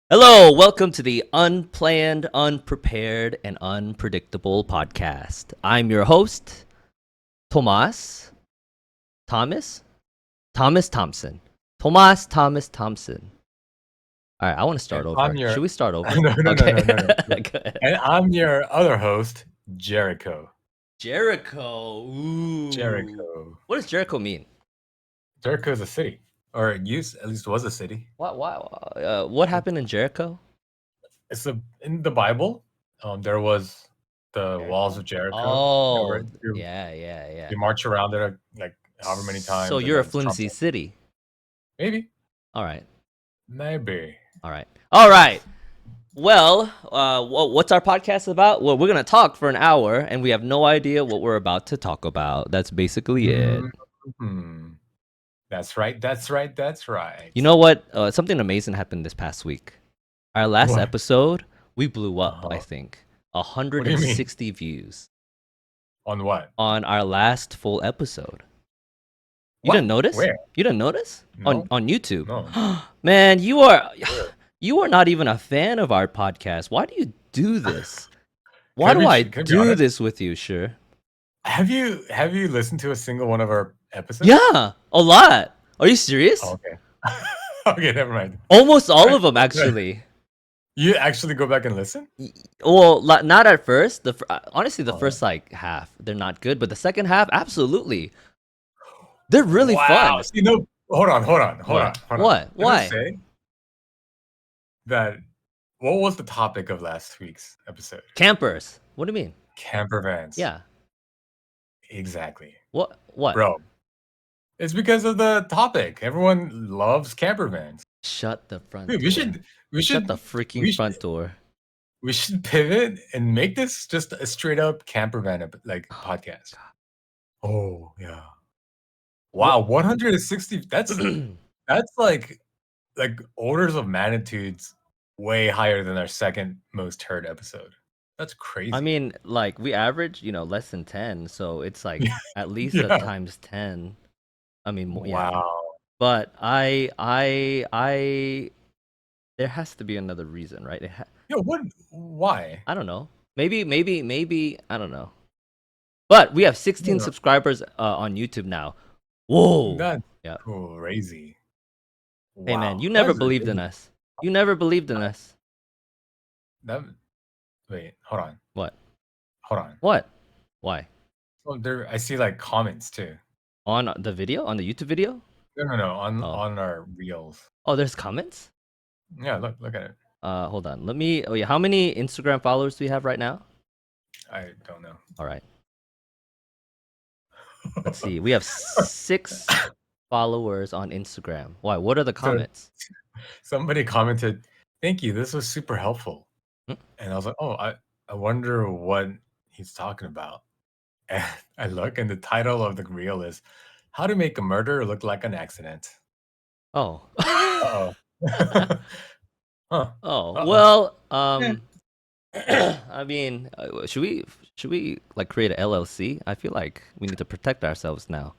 Hello, welcome to the Unplanned, Unprepared, and Unpredictable podcast. I'm your host, Tomas Thompson. Tomas Thompson. All right, I want to start And I'm over. your Should we start over? no, no, no, Okay. no, no, no. Go ahead. And I'm your other host, Jericho. Jericho. Ooh. Jericho. What does Jericho mean? Jericho is a city, or it used at least was a city. What happened in Jericho? In the Bible. There was the walls of Jericho. Oh, You yeah. march around there like however many So times, and you're a then Trump flimsy city. maybe, All right. maybe. All right. Well, what's our podcast about? Well, we're gonna talk for an hour, and we have no idea what we're about to talk about. That's basically it. Hmm. That's right. That's right. That's right. You know what? Something amazing happened this past week. Our last What? episode, we blew up. I Uh-huh. think What do you mean? 160 views On what? on our last full episode. You What? didn't notice? Where? You didn't notice? No. On YouTube. No. Man, you are Where? you are not even a fan of our podcast. Why do you do this? Why do I Can I be do honest? this with you, sure? Have you listened to a single one of our episodes? Yeah, a lot. Are you serious? Oh, okay. Okay, never mind. Almost all of them, actually. You actually go back and listen? Well, not at first. Honestly, the Oh. first like half, they're not good, but the second half, absolutely, they're really Wow. fun. See, no, hold on. What? Can Why? I say that? What was the topic of last week's episode? Campers. What do you mean? Camper vans. Yeah. Exactly. What? Bro, it's because of the topic. Everyone loves camper vans. Shut the front Dude, door. we Shut should the freaking front door. we should pivot and make this just a straight up camper van podcast. Oh yeah. Wow, 160. That's like orders of magnitudes way higher than our second most heard episode. That's crazy. I mean, like we average, less than 10, so it's like at least a Yeah. times 10. I mean, yeah. Wow. But there has to be another reason, right? Yo, why? I don't know. Maybe I don't know. But we have 16 Yeah. subscribers on YouTube now. Whoa. That's Yeah. crazy. Hey man, Wow. you never That's believed in us. You never believed in us. Wait, hold on. What? Hold on. What? Why? So there, I see like comments too. On the video? On the YouTube video? No. On Oh. our reels. Oh, there's comments? Yeah, look at it. Hold on. Let me. Oh yeah. How many Instagram followers do we have right now? I don't know. All right. Let's see. We have 6 followers on Instagram. Why? What are the comments? Somebody commented, "Thank you. This was super helpful." Hmm? And I was like, "Oh, I wonder what he's talking about." And I look, and the title of the reel is "How to Make a Murder Look Like an Accident." Oh. Uh-oh. Huh. Oh. Uh-oh. Well. I mean, should we like create an LLC? I feel like we need to protect ourselves now.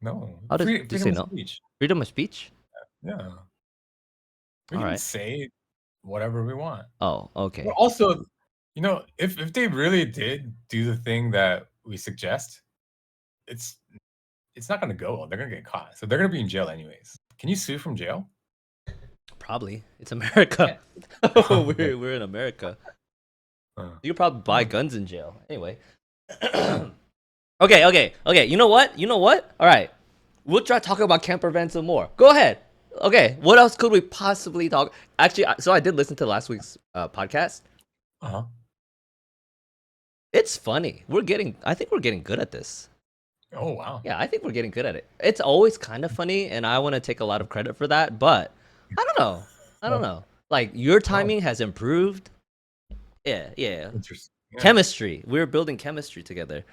No. How does do you say freedom no? of speech. Freedom of speech? Yeah. We All can right. say whatever we want. Oh, okay. But also, if they really did do the thing that we suggest, it's not gonna go well. They're gonna get caught. So they're gonna be in jail anyways. Can you sue from jail? Probably. It's America. We're in America. You could probably buy guns in jail. Anyway. Okay. You know what? All right. We'll try talking about camper vans some more. Go ahead. Okay. What else could we possibly talk? Actually, so I did listen to last week's podcast. Uh-huh. It's funny. I think we're getting good at this. Oh wow. Yeah, I think we're getting good at it. It's always kind of funny, and I want to take a lot of credit for that. But I don't know. Like your timing has improved. Yeah. Interesting. Yeah. Chemistry. We're building chemistry together.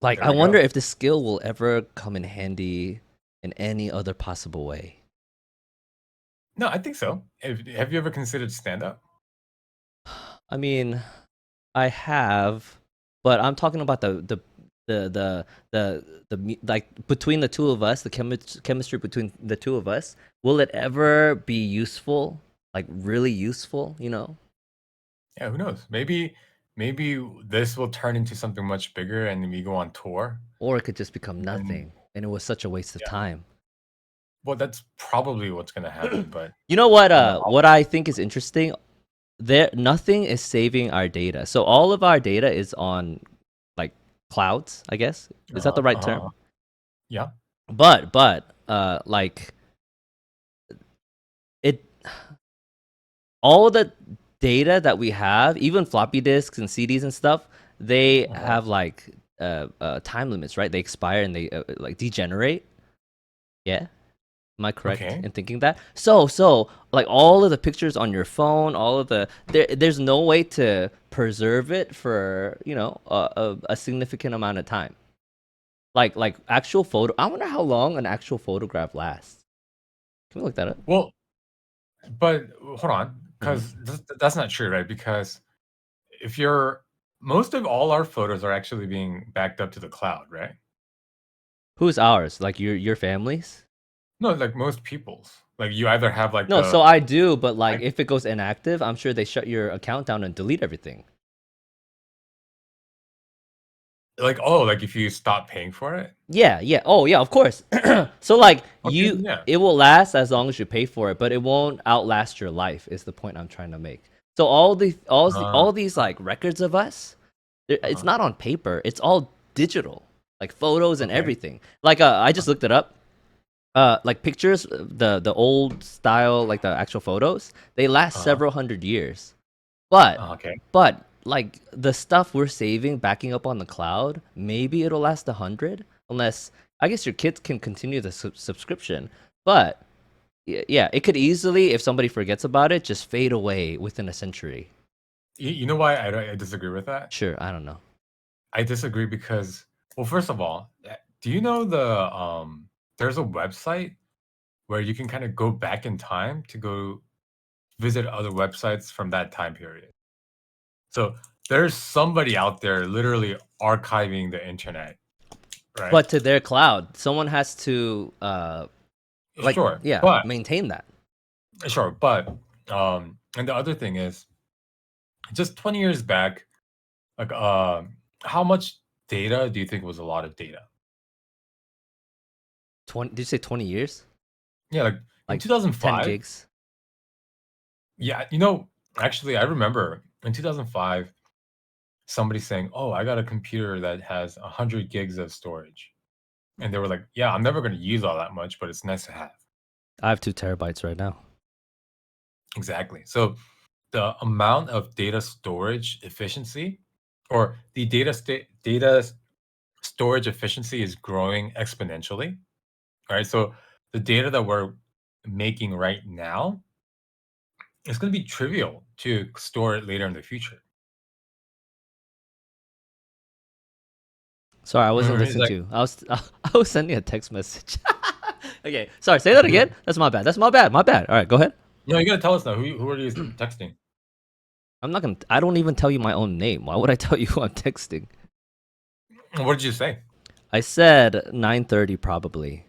Like, There I we wonder go. if this skill will ever come in handy in any other possible way. No, I think so. Have you ever considered stand-up? I mean, I have, but I'm talking about like between the two of us, the chemistry between the two of us. Will it ever be useful like really useful, you know? Yeah, who knows? Maybe this will turn into something much bigger, and we go on tour. Or it could just become And nothing, and it was such a waste of yeah, time. well, that's probably what's gonna happen. But You know I don't know. what I think is interesting? There nothing is saving our data. So all of our data is on like clouds, I guess. Is that the right term? Yeah. But like it all the data that we have, even floppy disks and CDs and stuff, they have like time limits, right? They expire and they like degenerate. Yeah. Am I correct Okay. in thinking that? So like all of the pictures on your phone, all of there's no way to preserve it for, you know, a significant amount of time. Like actual photo. I wonder how long an actual photograph lasts. Can we look that up? Well, but hold on, Mhm. because that's not true, right? Because if you're most of all our photos are actually being backed up to the cloud, right? Who's ours? Like your family's? No, like most people's. Like you either have like No, so the I do, but like I, if it goes inactive, I'm sure they shut your account down and delete everything. like oh, like if you stop paying for it. Yeah, yeah. Oh, yeah, of course. So like Okay, then yeah. it will last as long as you pay for it, but it won't outlast your life. Is the point I'm trying to make. So Uh, all these like records of us, it's uh-huh. not on paper. It's all digital, like photos and Okay. everything. Like I just looked it up. Like pictures, the old style, like the actual photos, they last Uh-huh. several hundred years. But Okay. like the stuff we're saving, backing up on the cloud, maybe it'll last 100, unless I guess your kids can continue the subscription. But yeah, it could easily, if somebody forgets about it, just fade away within a century. You know why I disagree with that? Sure, I don't know. I disagree because, well, first of all, do you know the there's a website where you can kind of go back in time to go visit other websites from that time period. So there's somebody out there literally archiving the internet, right? But to their cloud, someone has to like Sure, yeah, but maintain that. sure, but and the other thing is just 20 years back, like how much data do you think was a lot of data? 20, did you say 20 years? Yeah, like in Like 10 2005. gigs? Yeah, actually I remember in 2005 somebody saying, "Oh, I got a computer that has 100 gigs of storage." And they were like, "Yeah, I'm never going to use all that much, but it's nice to have." I have 2 terabytes right now. Exactly. So the amount of data storage efficiency or the data storage efficiency is growing exponentially, right? So the data that we're making right now is going to be trivial to store it later in the future. Sorry, I You know wasn't what I mean? It's listening like, to you. I was sending a text message. Okay, sorry. Say that again. That's my bad. That's my bad. My bad. All right, go ahead. no, you got to tell us now. Who are you texting? I'm not gonna. I don't even tell you my own name. Why would I tell you who I'm texting? What did you say? I said 9:30 probably.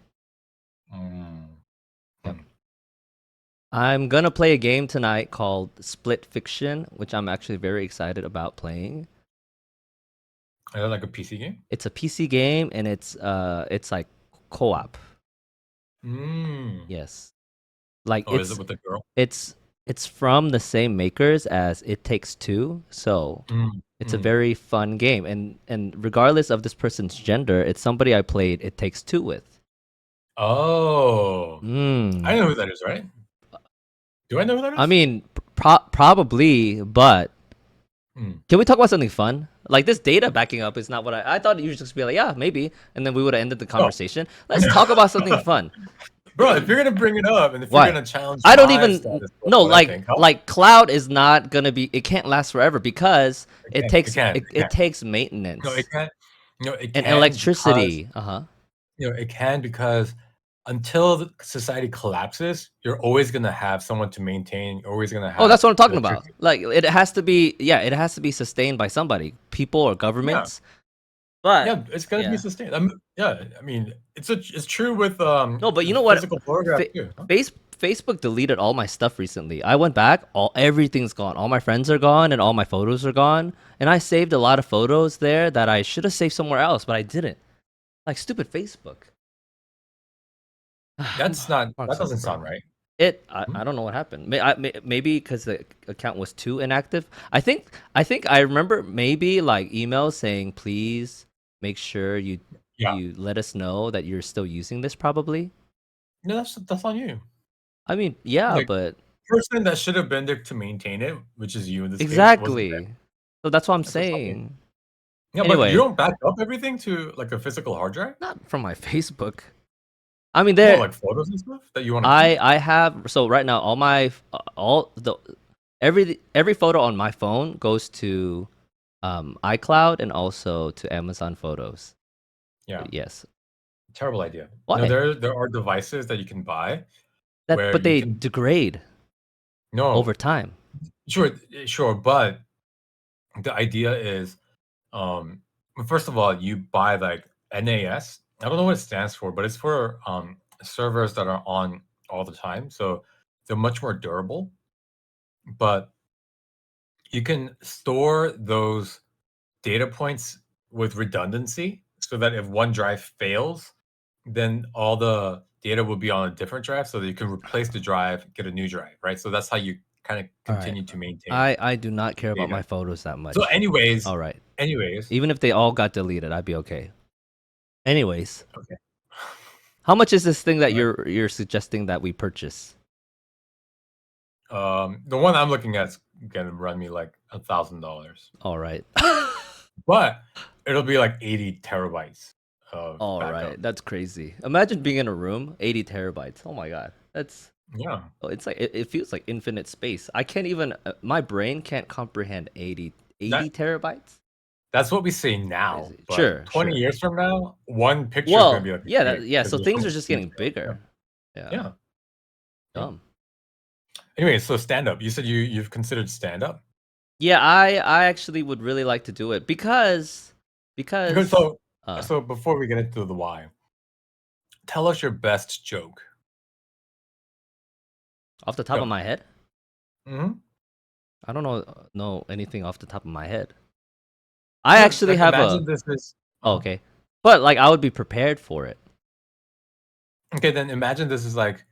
Mm, Yep. hmm. I'm gonna play a game tonight called Split Fiction, which I'm actually very excited about playing. Is that like a PC game? It's a PC game and it's like co-op. Mm. Yes. Like Oh, is it with a girl? it's it's from the same makers as It Takes Two, so Mm, it's a mm. very fun game. And regardless of this person's gender, it's somebody I played It Takes Two with. Oh, I Mm. know who that is, right? Do I know who that I is? mean, probably, but Mm. can we talk about something fun? Like this data backing up is not what I thought you would just be like, yeah, maybe, and then we would have ended the Oh, conversation. Let's talk about something fun. bro, if you're gonna bring it up and if you're Why? gonna challenge I don't my even status quo, no what I think, huh? like cloud is not gonna be. It can't last forever because It it can. takes No, it maintenance can't. No, it and can because electricity. Uh-huh. it can because until the society collapses, you're always gonna have someone to maintain. You're always gonna Oh, have that's what I'm talking about. electricity. Like it has to be. Yeah, it has to be sustained by somebody, people or Yeah, governments. But yeah, it's gonna be yeah, sustained. Yeah, I mean, it's true with no. But you know what? physical photographs too. Huh? Face Facebook deleted all my stuff recently. I went back, everything's gone. All my friends are gone, and all my photos are gone. And I saved a lot of photos there that I should have saved somewhere else, but I didn't. Like stupid Facebook. That Mark doesn't sound Zuckerberg. right. I don't know what happened. Maybe because the account was too inactive. I remember maybe like emails saying please make sure Yeah. you let us know that you're still using this probably. No, that's on you. I mean, yeah, Like, but person that should have been there to maintain it, which is you in this case, wasn't there. exactly. So that's what I'm That's what's on you. saying. Yeah, but you Anyway, don't back up everything to like a physical hard drive? not from my Facebook. I mean, No, there like photos and stuff that you want to keep? I have so right now all my all the every photo on my phone goes to iCloud and also to Amazon Photos. Yeah. Yes. Terrible idea. No, Why? there are devices that you can buy That where but you they can degrade over no, time. sure, but the idea is um first of all, you buy like NAS. I don't know what it stands for, but it's for servers that are on all the time. So they're much more durable, but you can store those data points with redundancy so that if one drive fails, then all the data will be on a different drive so that you can replace the drive, get a new drive, right? So that's how you kind of All right. continue to maintain I do not care about data. my photos that So much. anyways, All right. anyways, Even if they all got deleted, I'd be okay. Anyways, okay. how much is this thing that Right. you're suggesting that we purchase? The one I'm looking at is gonna run me like $1,000, All right. but it'll be like 80 terabytes of All backup. right. That's crazy. Imagine being in a room, 80 terabytes. Oh my god. That's Yeah, it's like it feels like infinite space. I can't even my brain can't comprehend 80 that terabytes. that's what we say now, Crazy. but Sure, 20 sure. years from now, one picture is gonna Well, be like a yeah, gig yeah. because So there's so things are much just getting detail. Yeah, bigger. Yeah, yeah, yeah. dumb. Anyway, so stand up. You said you've considered stand up. Yeah, I actually would really like to do it Okay, because so uh so before we get into the why, tell us your best joke. off the top of Go. my head, Hmm. I don't know anything off the top of my head. I No, actually like have imagine a this is. oh, okay, but like I would be prepared for it. Okay, then imagine this is like,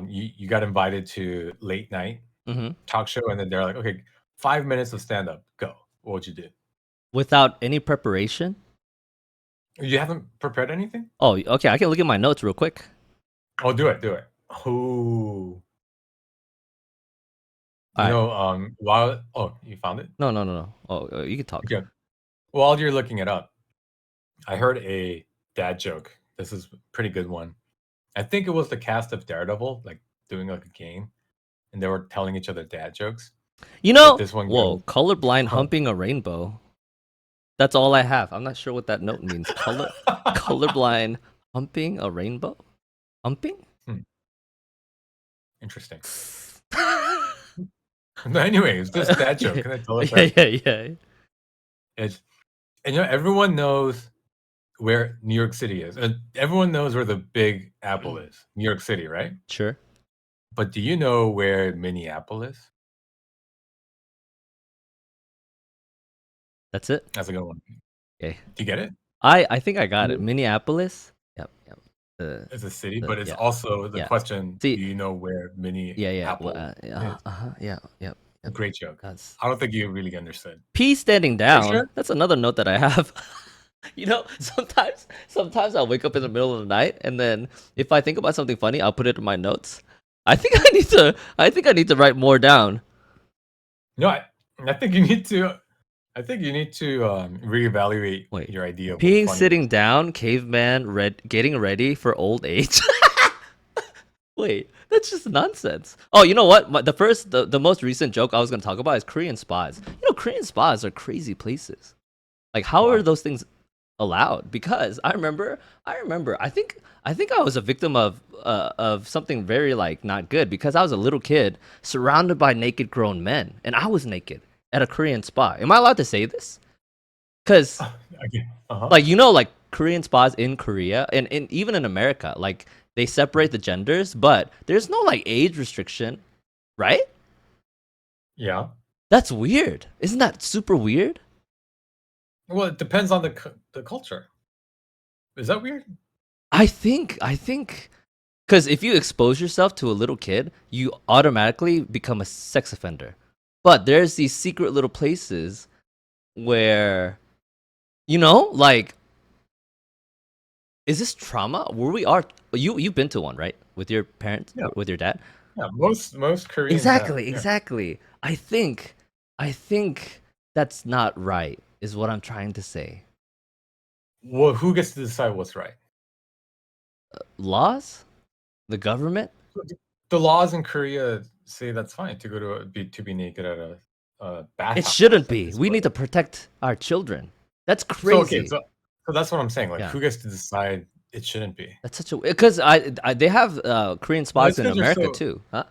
you got invited to late night Hmm. talk show, and then they're like, okay, 5 minutes of stand up, go. What would you do? Without any preparation. You haven't prepared anything? Oh, okay. I can look at my notes real quick. Oh, do it, do it. Oh, All right. while you found it. No, no, no, no. Oh, you can talk. Okay. While you're looking it up, I heard a dad joke. This is a pretty good one. I think it was the cast of Daredevil, like doing like a game, and they were telling each other dad jokes. You But know, this one whoa, goes, colorblind huh. humping a rainbow. That's all I have. I'm not sure what that note means. Colorblind humping a rainbow. Humping? Hmm, interesting. No, anyways, this dad joke. yeah, Can I tell it yeah, first? yeah, yeah. It's and everyone knows where New York City is, and everyone knows where the Big Apple is, New York City, right? Sure. But do you know where Minneapolis is? That's it. That's a good one. Okay. Do you get it? I think I got it. Yeah. Minneapolis. Yep, yep. It's a city, but it's Yeah, also the yeah. question, do See, you know where yeah, yeah. Well, Minneapolis is? yeah, yep, yep. Great joke. That's I don't think you really understood. P standing Are you down. sure? That's another note that I have. Sometimes I'll wake up in the middle of the night, and then if I think about something funny, I'll put it in my notes. I think I need to write more down. No, I think you need to. I think you need to reevaluate Wait, your idea of what peeing funny sitting is. down, caveman, getting ready for old age. Wait, that's just nonsense. Oh, you know what? The most recent joke I was gonna talk about is Korean spas. You know, Korean spas are crazy places. Like, how are Why? those things allowed? Because I remember. I think I was a victim of something very like not good because I was a little kid surrounded by naked grown men, and I was naked at a Korean spa. Am I allowed to say this? Because Okay. Uh huh. like like Korean spas in Korea and even in America, like They separate the genders, but there's no like age restriction, right? Yeah. That's weird. Isn't that super weird? Well, it depends on the culture. Is that weird? I think because if you expose yourself to a little kid, you automatically become a sex offender. But there's these secret little places where, like, is this trauma? Where we are, you've been to one, right? With your parents, Yeah. with your dad. Yeah. Most Koreans have. Yeah. Exactly. I think that's not right. Is what I'm trying to say. Well, who gets to decide what's right? Laws, the government. The laws in Korea say that's fine to go to be naked at a It bathhouse. shouldn't Like, be. is We what- need to protect our children. That's So okay, crazy. so that's what I'm saying. Like, Yeah. who gets to decide it shouldn't be? That's such a because they have Korean Well, spas it's in 'cause you're America so too. Huh?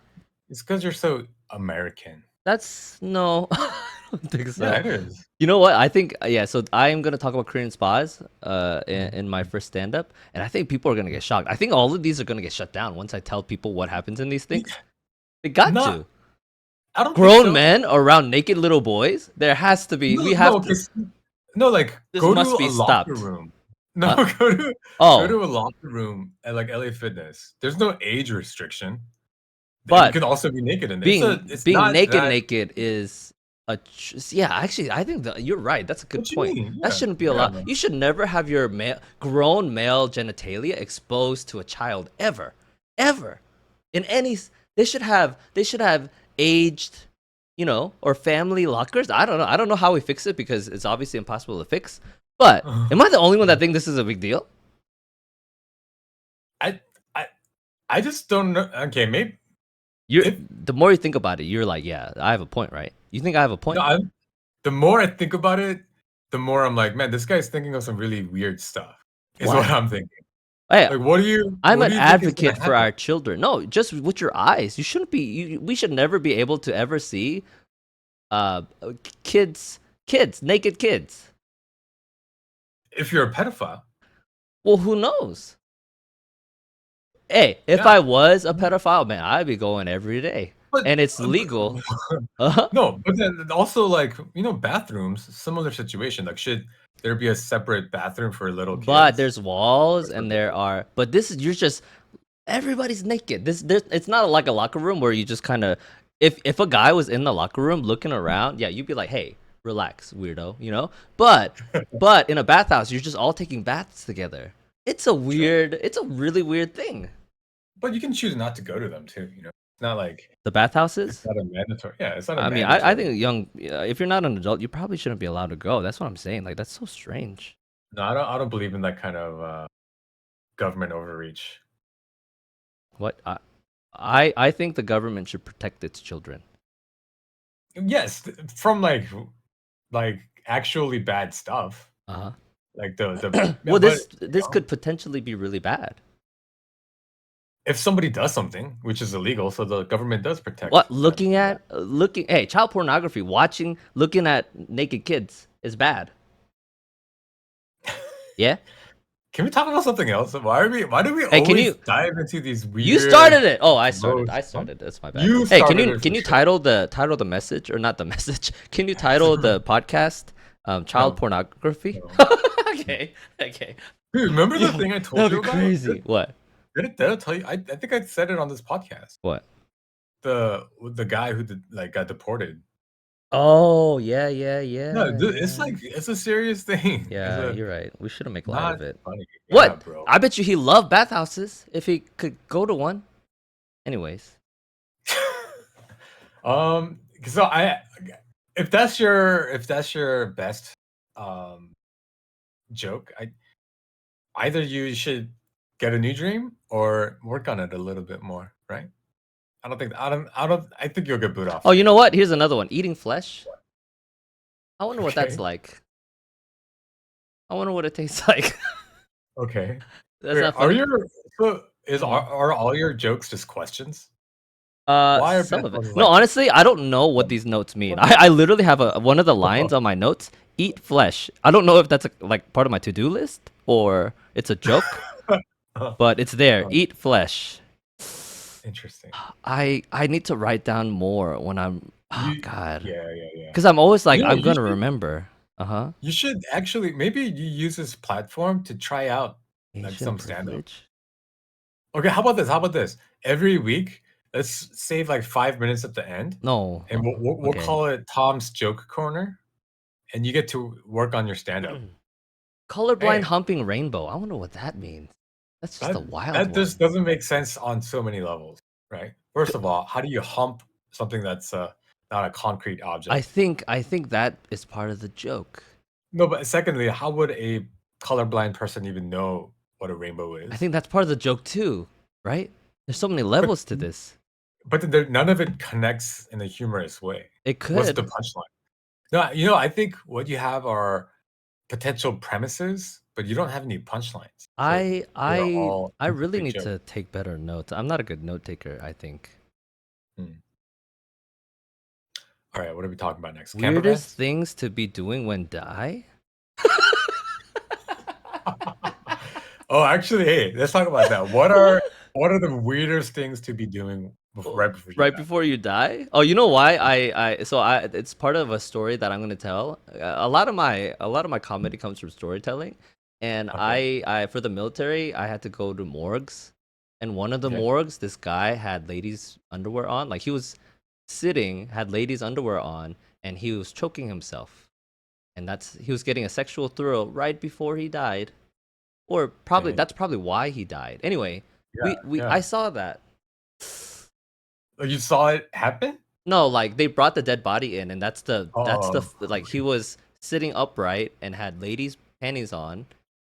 it's because you're so American. That's no, I don't think so. Yeah, it is. You know what? I think yeah. So I am gonna talk about Korean spas in my Mhm. first stand up, and I think people are gonna get shocked. I think all of these are gonna get shut down once I tell people what happens in these things. They got Not, to. I don't think Grown so. men around naked little boys. There has to be. No, We no, have to. no, like This go to must be a locker stopped. room. No, Huh? go Oh, to a locker room at like LA Fitness. There's no age restriction, and you but can also be naked in there. being It's being not naked that. naked is yeah. Actually, I think that you're right. That's a good What you point. mean? That Yeah, shouldn't be yeah. allowed. You should never have your grown male genitalia exposed to a child ever in any. They should have aged, or family lockers. I don't know how we fix it because it's obviously impossible to fix. But am I the only one that think this is a big deal? I, I, I just don't know. Okay, maybe if The more you think about it, you're like, yeah, I have a point, right? You think I have a no, point? the more I think about it, the more I'm like, man, this guy's thinking of some really weird stuff. Is what What? I'm thinking. Hey, Like, I'm what an do you think is gonna advocate for happen? our children. No, just with your eyes. You shouldn't be. We should never be able to ever see, uh, kids, naked kids. If you're a pedophile, Well, who knows? Hey, if yeah, I was a pedophile, man, I'd be going every day, but and it's legal. Uh-huh. no, but then also like bathrooms, similar situation. Like, should there be a separate bathroom for little But kids? there's walls, Or for and there babies? are. But this is you're just everybody's naked. It's not like a locker room where you just kind of if a guy was in the locker room looking around, yeah, you'd be like, hey, relax, weirdo, But in a bathhouse, you're just all taking baths together. Sure. It's a really weird thing. But you can choose not to go to them too. It's not like The it's bathhouses. not a mandatory. Yeah, it's not a I mean, I mandatory. think if you're not an adult, you probably shouldn't be allowed to go. That's what I'm saying. Like that's so strange. No, I don't believe in that kind of government overreach. What I think the government should protect its children. Yes, from like actually bad stuff. Uh Like huh. yeah, Well, but this could potentially be really bad. if somebody does something which is illegal, so the government does protect What them from that. hey, child pornography, looking at naked kids is bad. Yeah. Can we talk about something else? Why do we Hey, can always you? dive into these You weird started it. Oh, I started. gross I stuff? started. That's my bad. You Hey, started it can for you sure. title the message or not the message? Can you title the podcast child No, pornography? no. Okay. Okay. Dude, remember the Yo, thing I told that'd you be about? crazy. What? Did I tell you? I think I said it on this podcast. What? The guy who got deported. Oh, yeah, No, it's like it's a serious thing. It's Yeah, a you're right. We shouldn't make light not of it. funny. Yeah, What? bro. I bet you he loved bathhouses if he could go to one. Anyways. So if that's your best um joke, either you should get a new dream or work on it a little bit more, right? I think you'll get booed off Oh, you soon. know what? Here's another one. Eating flesh. I wonder what that's Okay. like. I wonder what it tastes like. Okay. That's Wait, not funny. Mhm. are all your jokes just questions? Why are Some best of it. ones No, like honestly, I don't know what um, these notes mean. what- I literally have one of the lines on my notes. Eat flesh. I don't know if that's like part of my to-do list or it's a joke. but it's there. Oh, Eat flesh. interesting. I need to write down more when I'm. Oh You, God, yeah, yeah, yeah. because I'm always like I'm You gonna should remember. Uh-huh. you should actually maybe you use this platform to try out like Asian some stand up. privilege. Okay, how about this? How about this? Every week, let's save like 5 minutes at the end, No. and we'll Okay. call it Tom's Joke Corner, and you get to work on your stand up. Colorblind Hey, humping rainbow. I wonder what that means. That's just that a wild that just one. doesn't make sense on so many levels, right? First of all, how do you hump something that's not a concrete object? I think that is part of the joke. No, but secondly, how would a colorblind person even know what a rainbow I is? think that's part of the joke too, right? There's so many But levels to this. none of it connects in a humorous way. It What's the could. punchline? No, I think what you have are potential premises, but you don't have any punchlines. So they're all I really incomplete need jokes. to take better notes. I'm not a good note taker, I think. Hmm. All right, what are we talking about next? Camper Weirdest vans? things to be doing when die? Oh, actually, hey, let's talk about that. What are the weirdest things to be doing right before you Right die? before you die? Oh, you know why? I it's part of a story that I'm gonna tell. A lot of my comedy comes from storytelling, and Okay. I for the military I had to go to morgues, and one of the Okay. morgues this guy had ladies underwear on, like he was sitting had ladies underwear on, and he was choking himself, and he was getting a sexual thrill right before he died, or probably Dang. that's probably why he died. Anyway, Yeah, we I yeah. saw that. Oh, you saw it happen? No, like they brought the dead body in, and Oh, like he was sitting upright and had ladies' panties on,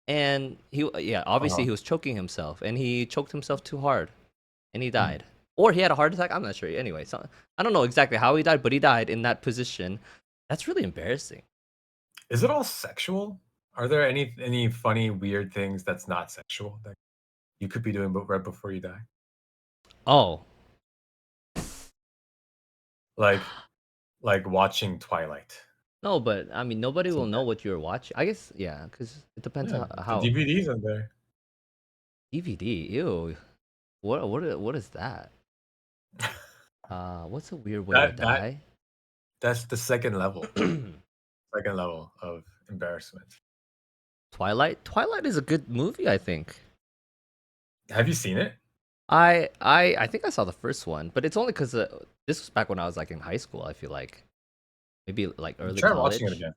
and yeah, obviously uh-huh. he was choking himself, and he choked himself too hard, and he Hmm. died, or he had a heart attack. I'm not sure. Anyway, so I don't know exactly how he died, but he died in that position. That's really embarrassing. Is it all sexual? Are there any funny, weird things that's not sexual that you could be doing right before you die? Oh, Like like watching Twilight. no, but I mean nobody will Seen know that? what you're watching. I guess yeah, because it depends Yeah, the how DVDs in there. DVD. Ew, what is that? What's a weird way to That die? that's the second level of embarrassment. Twilight is a good movie, I think. Have you seen it? I think I saw the first one, but it's only because this was back when I was like in high school. I feel like maybe like early Try watching it college. again.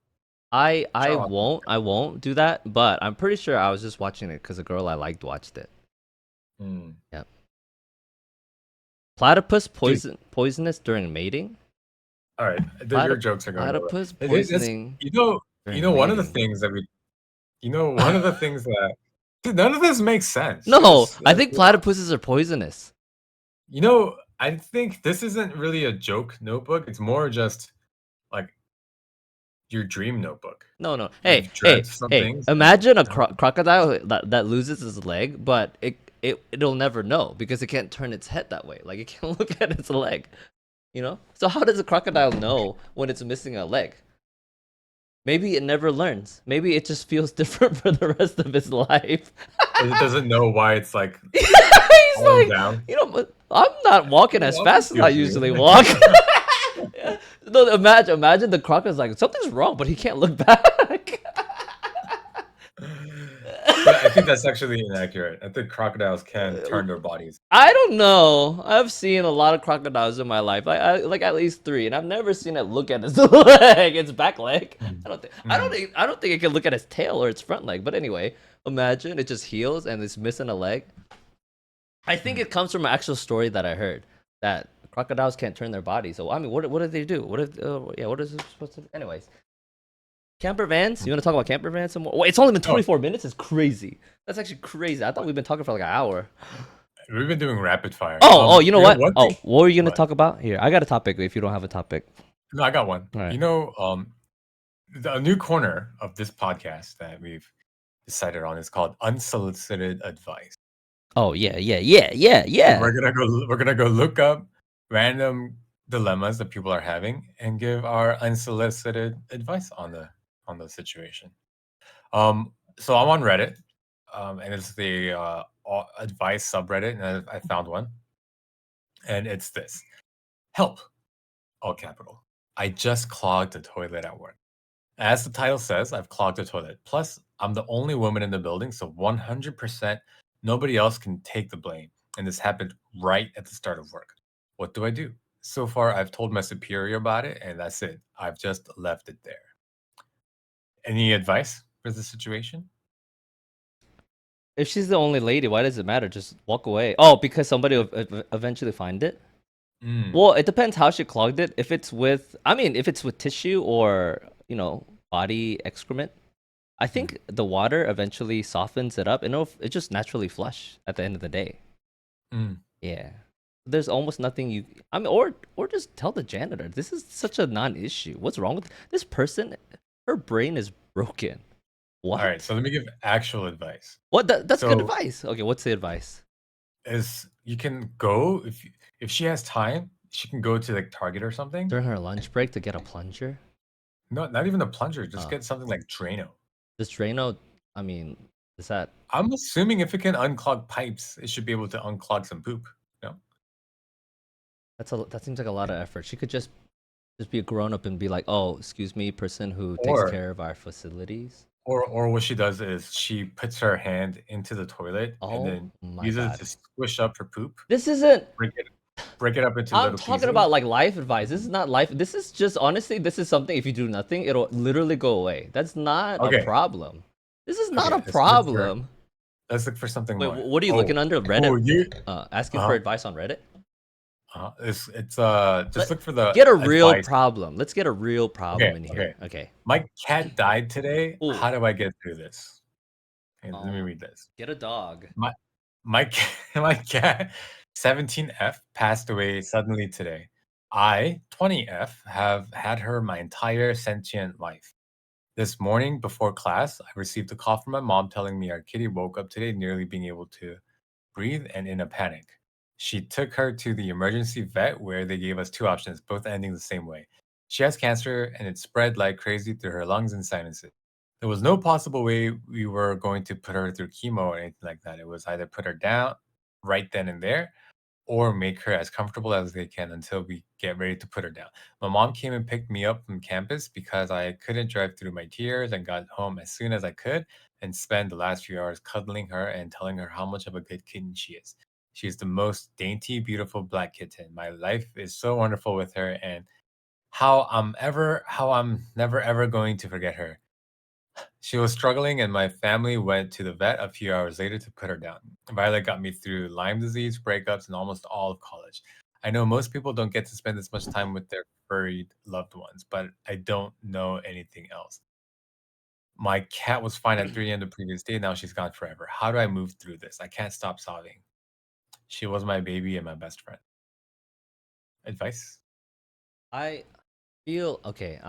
Try I watching it won't do that, but I'm pretty sure I was just watching it because a girl I liked watched it. again. Hmm. Yeah. Platypus Dude, poisonous during mating. all right. Your Platyp jokes are going over. Platypus That's poisoning during one of the mating. things that one of the things that dude, none of this makes sense. No, Just I think platypuses are poisonous. I think this isn't really a joke notebook. It's more just like your dream notebook. No, no. Hey, You've dreamt hey, some hey. things and Imagine a now crocodile that loses his leg, but it'll never know because it can't turn its head that way. Like it can't look at its leg, you know? So how does a crocodile know when it's missing a leg? Maybe it never learns. Maybe it just feels different for the rest of its life. it doesn't know why it's like He's falling like, down. you know, I'm not walking as Walking fast as I feels usually weird. walk. Yeah. No, imagine the crocodile's like something's wrong, but he can't look back. But I think that's actually inaccurate. I think crocodiles can turn their bodies. I don't know. I've seen a lot of crocodiles in my life, like at least three, and I've never seen it look at its leg, its back leg. Mm. Mm. I don't think it can look at its tail or its front leg. But anyway, imagine it just heals and it's missing a leg. I think Mm. it comes from an actual story that I heard that crocodiles can't turn their body. So I mean, what do they do? What if yeah? What is it supposed to? Anyways, camper vans. You want to talk about camper vans some more? Wait, it's only been Oh, 24 minutes. It's crazy. That's actually crazy. I thought we've been talking for like an hour. we've been doing rapid fire. You know what? One Oh, thing. what were you gonna What? talk about? Here, I got a topic. If you don't have a topic, No, I got one. all right. A new corner of this podcast that we've decided on is called Unsolicited Advice. Oh yeah. We're gonna go look up random dilemmas that people are having and give our unsolicited advice on the situation. So I'm on Reddit. and it's the advice subreddit, and I found one, and it's this: help, all capital. I just clogged the toilet at work. As the title says, I've clogged the toilet. Plus, I'm the only woman in the building, so 100% nobody else can take the blame. And this happened right at the start of work. What do I do? So far, I've told my superior about it, and that's it. I've just left it there. Any advice for the situation? If she's the only lady, why does it matter? Just walk away. Oh, because somebody will eventually find it. Mm, Well, it depends how she clogged it. If it's with, I mean, if it's with tissue or body excrement, I mm, think the water eventually softens it up, and it just naturally flush at the end of the day. mm. Yeah, there's almost nothing you. I mean, or just tell the janitor. This is such a non-issue. What's wrong with this person? Her brain is broken. All right, What? so let me give actual advice. What? That's good So advice. Okay, what's the advice? is you can go if she has time, she can go to like Target or something. During her lunch break to get a plunger? No, not even a plunger. Just Uh, get something like Drano. this Drano, I mean, is that I'm assuming if it can unclog pipes, it should be able to unclog some poop. No? that seems like a lot of effort. She could just be a grown up and be like, "Oh, excuse me, person who takes Or care of our facilities." or what she does is she puts her hand into the toilet and Oh then my uses it god. to squish up her poop, This isn't break it break it up into I'm little talking pieces. about like life advice. This is not life. This is just honestly, this is something if you do nothing, it'll literally go away. That's not a Okay, problem. This is not a okay, problem. let's look for something Wait, more. what are you Oh, looking under oh, Reddit? you Asking for uh-huh, advice on Reddit? it's just Let look for the get a real advice. problem. Let's get a real Okay, problem in okay. here. Okay. My cat died today. Ooh. How do I get through this? Okay, let me Um, read this. get a dog. My my cat, my cat 17F passed away suddenly today. I 20F have had her my entire sentient life. This morning before class, I received a call from my mom telling me our kitty woke up today nearly being able to breathe and in a panic. She took her to the emergency vet where they gave us two options, both ending the same way. She has cancer and it spread like crazy through her lungs and sinuses. There was no possible way we were going to put her through chemo or anything like that. It was either put her down right then and there or make her as comfortable as they can until we get ready to put her down. My mom came and picked me up from campus because I couldn't drive through my tears and got home as soon as I could and spend the last few hours cuddling her and telling her how much of a good kitten she is. She's the most dainty, beautiful black kitten. My life is so wonderful with her and how I'm never ever going to forget her. She was struggling, and my family went to the vet a few hours later to put her down. Violet got me through Lyme disease, breakups, and almost all of college. I know most people don't get to spend this much time with their furry loved ones, but I don't know anything else. My cat was fine at 3 a.m. the previous day. Now she's gone forever. How do I move through this? I can't stop sobbing. She was my baby and my best friend. Advice? I feel okay.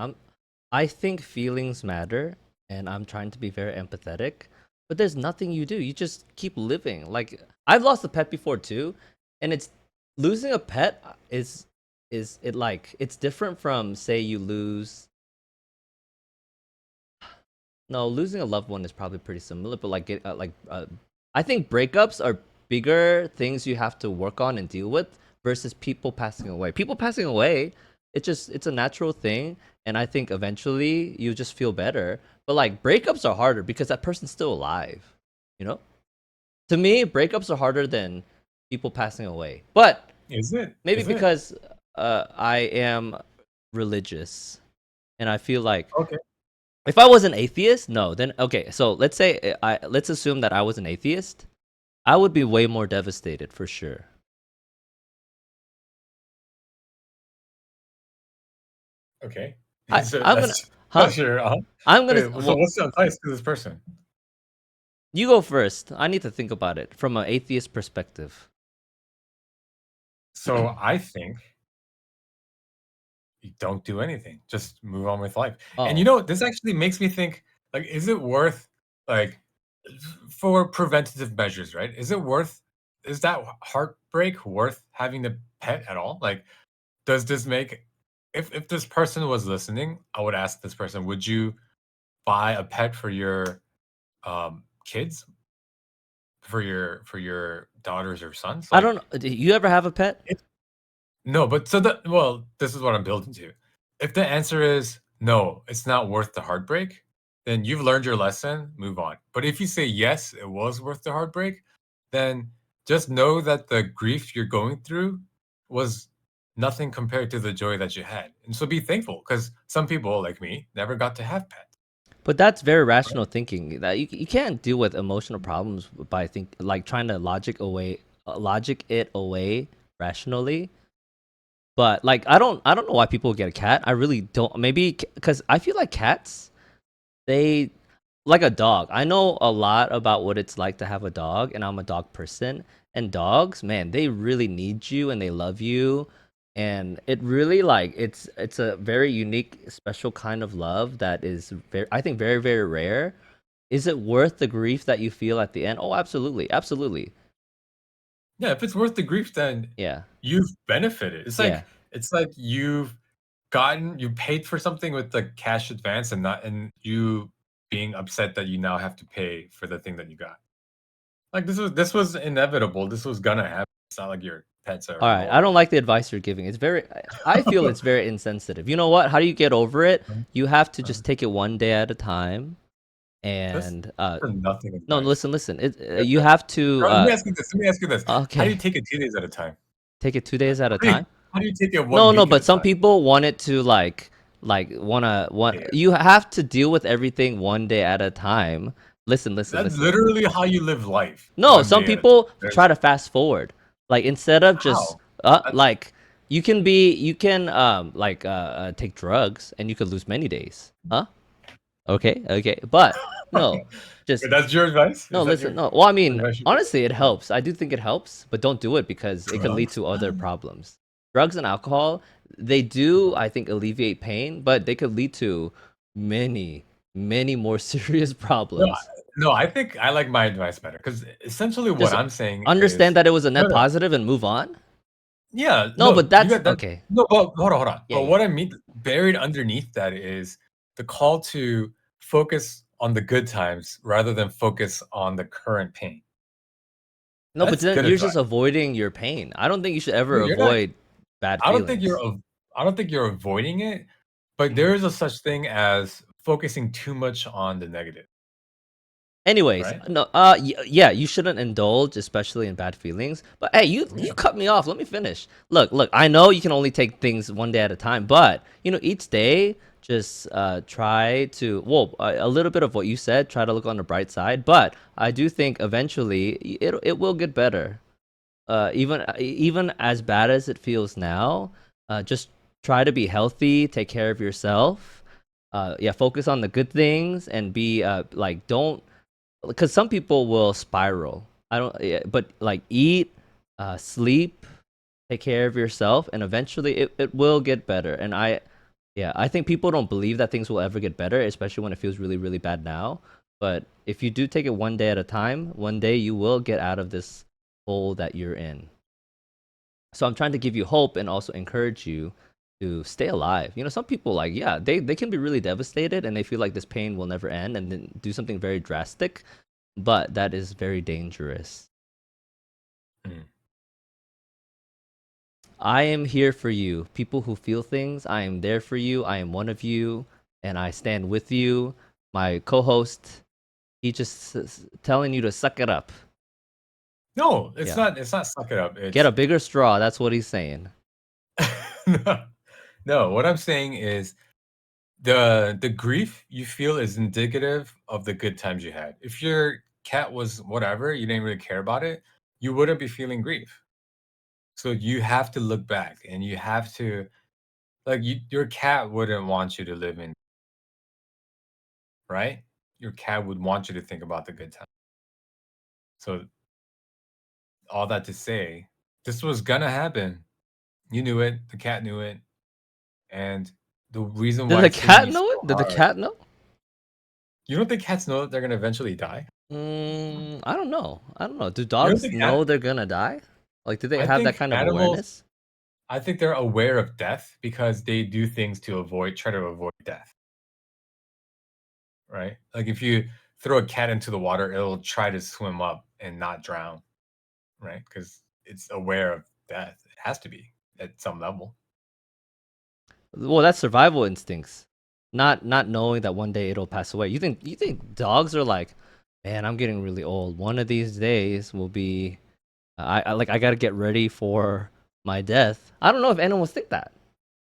I think feelings matter, and I'm trying to be very empathetic. But there's nothing you do. You just keep living. Like I've lost a pet before too, and it's losing a pet is it like it's different from say you lose. No, losing a loved one is probably pretty similar, but I think breakups are bigger things you have to work on and deal with versus people passing away. People passing away, it's a natural thing, and I think eventually you just feel better. But like breakups are harder because that person's still alive. You know? To me, breakups are harder than people passing away. But Is it? maybe Is it? because I am religious and I feel like Okay. if I was an atheist, no, then okay. So let's assume that I was an atheist. I would be way more devastated for sure. Okay. I So I'm gonna huh? that's your I'm gonna wait, so well, what's the advice to this person? you go first. I need to think about it from an atheist perspective. So I think you don't do anything. Just move on with life. And Oh, this actually makes me think, like, is it worth, like, for preventative measures, right? Is that heartbreak worth having the pet at all? Like, does this make, if this person was listening, I would ask this person, would you buy a pet for your kids? for your daughters or sons? I Like, don't know. Do you ever have a pet? if no, but so that well, this is what I'm building to. If the answer is no, it's not worth the heartbreak, then you've learned your lesson, move on. But if you say yes, it was worth the heartbreak, then just know that the grief you're going through was nothing compared to the joy that you had. And so be thankful because some people like me never got to have pets. But that's very Right? rational thinking. That you can't deal with emotional problems by trying to logic it away rationally. But like I don't know why people get a cat. I really don't. Maybe because I feel like cats, they like a dog. I know a lot about what it's like to have a dog, and I'm a dog person. And dogs, man, they really need you and they love you. And it really it's a very unique, special kind of love that is very, I think, very, very rare. Is it worth the grief that you feel at the end? Oh, absolutely, absolutely. Yeah, if it's worth the grief, then Yeah, you've benefited. yeah. It's like you paid for something with the cash advance and not and you being upset that you now have to pay for the thing that you got. Like this was inevitable. This was gonna happen. It's not like your pets are All right, I don't immortal. like the advice you're giving. It's very, I feel it's very insensitive. You know what? How do you get over it? You have to just take it one day at a time. That's And for nothing no, advice. listen. You have to Let me ask you this. Let me ask you this. How do you okay, take it 2 days at a time? take it 2 days at a How do you, time. how do you take it one No, no, week at but a some time? people want it to want Yeah. you have to deal with everything one day at a time. That's Listen. literally how you live life, No, one some day at a time. people try to fast forward. Like instead of just How? That's like you can take drugs and you could lose many days. Huh? Okay. But no, just Wait, that's your advice? no, Is that listen, your no. Well, I mean, advice you give? honestly, it Oh, helps. I do think it helps, but don't do it because it could lead drugs? to other problems. Drugs and alcohol, they do, I think, alleviate pain, but they could lead to many, many more serious No, problems. I think I like my advice better because essentially what Just I'm saying understand is that it was a no, net no, positive and move on. yeah, No, no, but you that's got that. okay. No, but hold on. Yeah, But yeah. what I mean, buried underneath that is the call to focus on the good times rather than focus on the current pain. No, but That's then good you're advice. just avoiding your pain. I don't think you should No, ever you're not. avoid bad I don't think feelings. I don't think you're avoiding it, but Mhm. there is a such thing as focusing too much on the negative, Anyways, right? no, yeah, you shouldn't indulge, especially in bad feelings. But hey, you Yeah. cut me off. Let me finish. Look. I know you can only take things one day at a time, but each day, just try to a little bit of what you said. Try to look on the bright side, but I do think eventually it will get better. Even as bad as it feels now, just try to be healthy, take care of yourself. Yeah, focus on the good things and be don't because some people will spiral. I don't, yeah, but like eat, sleep, take care of yourself, and eventually it will get better. And I think people don't believe that things will ever get better, especially when it feels really, really bad now. But if you do take it one day at a time, one day you will get out of this hole that you're in. So I'm trying to give you hope and also encourage you to stay alive. Some people yeah, they can be really devastated and they feel like this pain will never end and then do something very drastic, but that is very dangerous. Mm. I am here for you. People who feel things, I am there for you. I am one of you and I stand with you. My co-host, he just telling you to suck it up. No, it's Yeah. not. It's not. Suck it up. Get It's a bigger straw. That's what he's saying. no, no. What I'm saying is the grief you feel is indicative of the good times you had. If your cat was whatever, you didn't really care about it, you wouldn't be feeling grief. So you have to look back and you have to your cat wouldn't want you to live in, right? Your cat would want you to think about the good times. So all that to say, this was gonna happen. You knew it, the cat knew it, and the reason Did why the it's hitting cat you know so it? Did the hard. cat know? You don't think cats know that they're gonna eventually die? I don't know. I don't know. Do You don't dogs think know they're gonna die? Like, do they I have that think kind of animals awareness? I think they're aware of death because they do things to try to avoid death, right? Like if you throw a cat into the water, it'll try to swim up and not drown, right? Because it's aware of death. It has to be at some level. Well, that's survival instincts, not knowing that one day it'll pass away. You think dogs are like, man, I'm getting really old. One of these days will be, I gotta get ready for my death. I don't know if animals think that.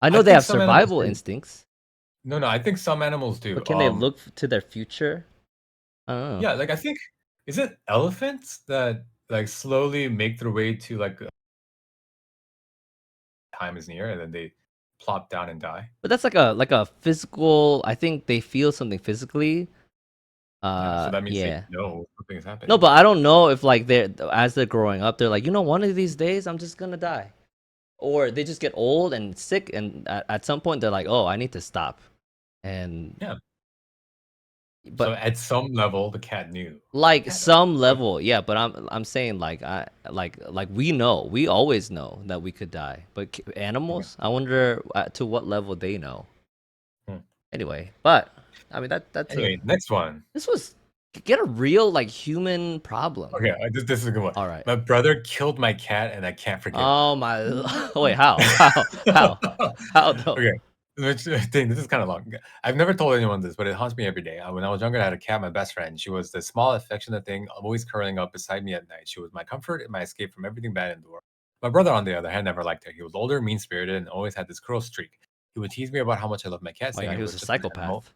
I I know they think have some animals survival do. instincts, No, I think some animals do. but can they look to their future? I don't know. Yeah, like I think is it elephants that like slowly make their way to like time is near and then they plop down and die? But that's like a physical. I think they feel something physically. Yeah, so that means they Yeah. know something is No, happening. but I don't know if like they're as they're growing up, they're like, one of these days I'm just gonna die, or they just get old and sick, and at some point they're like, oh, I need to stop, and Yeah. So but at some level, the cat knew. The like cat knows. some level, yeah. But I'm saying like we always know that we could die, but Okay. animals, I wonder to what level they know. Hmm. Anyway, but I mean that's a Anyway, next one. this was get a real like human problem. Okay, this is a good one. All right. My brother killed my cat, and I can't forgive him. Oh my! Wait, how? How though? Okay. Which thing, this is kind of long. I've never told anyone this, but it haunts me every day. When I was younger, I had a cat, my best friend. She was the small, affectionate thing, always curling up beside me at night. She was my comfort and my escape from everything bad in the world. My brother, on the other hand, never liked her. He was older, mean spirited, and always had this cruel streak. He would tease me about how much I love my cat, Oh my saying god, it he was was a just an animal psychopath.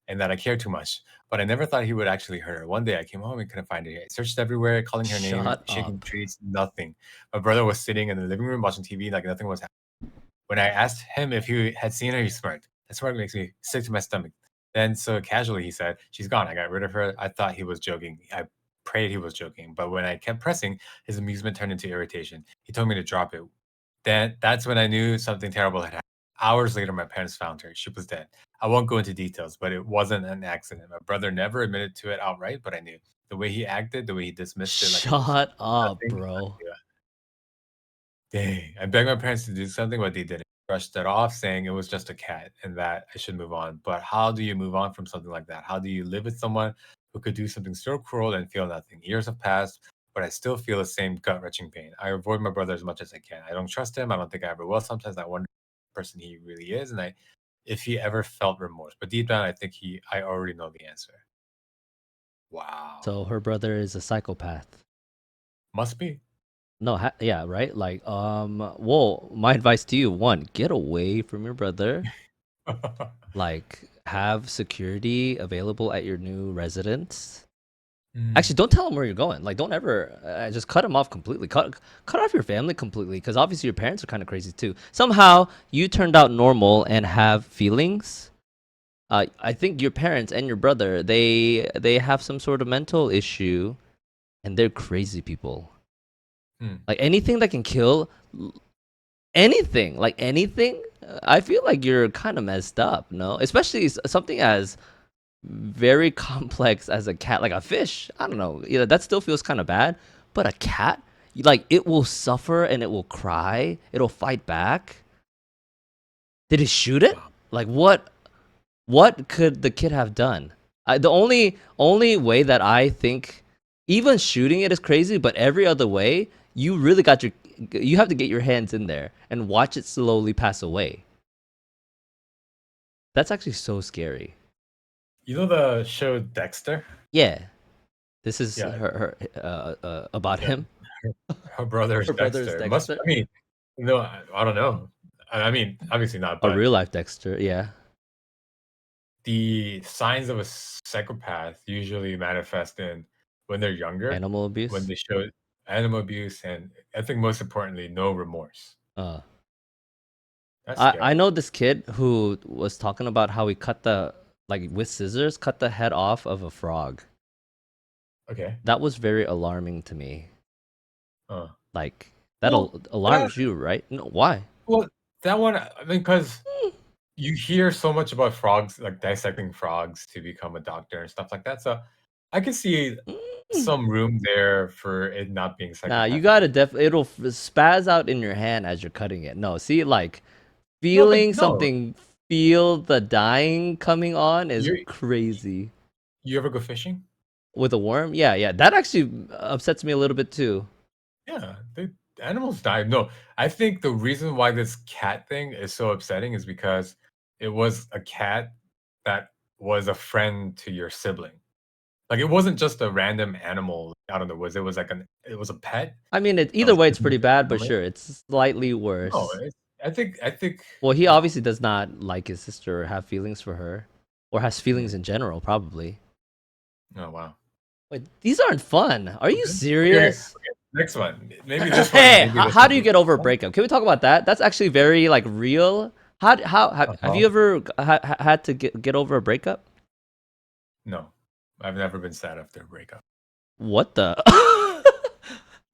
and that I cared too much. But I never thought he would actually hurt her. One day I came home and couldn't find her. I searched everywhere, calling her name, Shut shaking up. trees, nothing. My brother was sitting in the living room watching TV like nothing was happening. When I asked him if he had seen her, he smirked. That smirk makes me sick to my stomach. Then, so casually, he said, "She's gone. I got rid of her." I thought he was joking. I prayed he was joking. But when I kept pressing, his amusement turned into irritation. He told me to drop it. Then that's when I knew something terrible had happened. Hours later, my parents found her. She was dead. I won't go into details, but it wasn't an accident. My brother never admitted to it outright, but I knew. The way he acted, the way he dismissed it like it was Shut up, nothing, I bro. knew. Dang. I begged my parents to do something, but they didn't. Brushed it off, saying it was just a cat and that I should move on. But how do you move on from something like that? How do you live with someone who could do something so cruel and feel nothing? Years have passed, but I still feel the same gut wrenching pain. I avoid my brother as much as I can. I don't trust him. I don't think I ever will. Sometimes I wonder the person he really is and if he ever felt remorse. But deep down, I think I already know the answer. Wow. So her brother is a psychopath. Must be. No, yeah, right? Like, well, my advice to you, one, get away from your brother. Like, have security available at your new residence. Actually, Mm. don't tell him where you're going. Like, don't ever just cut him off completely. Cut off your family completely, because obviously your parents are kind of crazy too. Somehow you turned out normal and have feelings. I think your parents and your brother they have some sort of mental issue, and they're crazy people. Mm. Like anything that can kill, anything like anything. I feel like you're kind of messed up. No, especially something as very complex as a cat, like a fish. I don't know. That still feels kind of bad. But a cat, like it will suffer and it will cry. It'll fight back. Did he shoot it? Wow. Like what? What could the kid have done? The only way that I think, even shooting it is crazy, but every other way, you have to get your hands in there and watch it slowly pass away. That's actually so scary. You know the show Dexter? Yeah, this is Yeah. about Yeah. him. Her brother is Her brother is Dexter. Must Dexter, I mean, no, I don't know. I mean, obviously not, a but real life Dexter. Yeah, the signs of a psychopath usually manifest in when they're younger, animal when abuse. they show animal abuse, and I think most importantly, no remorse. Uh, That's I scary. know this kid who was talking about how he cut the like with scissors cut the head off of a frog. Okay. That was very alarming to me. Uh, Like that well, that alarms you, right? No, why? well, that one, I mean, because you hear so much about frogs, like dissecting frogs to become a doctor and stuff like that. So I can see Mm. some room there for it not being Nah, you psychopathic. gotta it'll spaz out in your hand as you're cutting it. No, see, like No, but feeling no, something, feel the dying coming on is you crazy. you ever go fishing? With a worm? Yeah. That actually upsets me a little bit too. Yeah, animals die. No, I think the reason why this cat thing is so upsetting is because it was a cat that was a friend to your sibling. Like, it wasn't just a random animal out in the woods. It was a pet I mean, that either was way, it's hidden pretty with your bad, but family. sure, it's slightly No, worse. I think Well, he no. obviously does not like his sister or have feelings for her, or has feelings Mm. in general, probably. Oh, wow. Wait, these aren't fun. Are you Okay. Okay, serious? okay, next one. Maybe this one Hey, maybe this how one do you will get over a huh? breakup? Can we talk about that? That's actually very like real. How have Uh-huh. you ever had to get over a breakup? No. I've never been sad after a breakup. What the?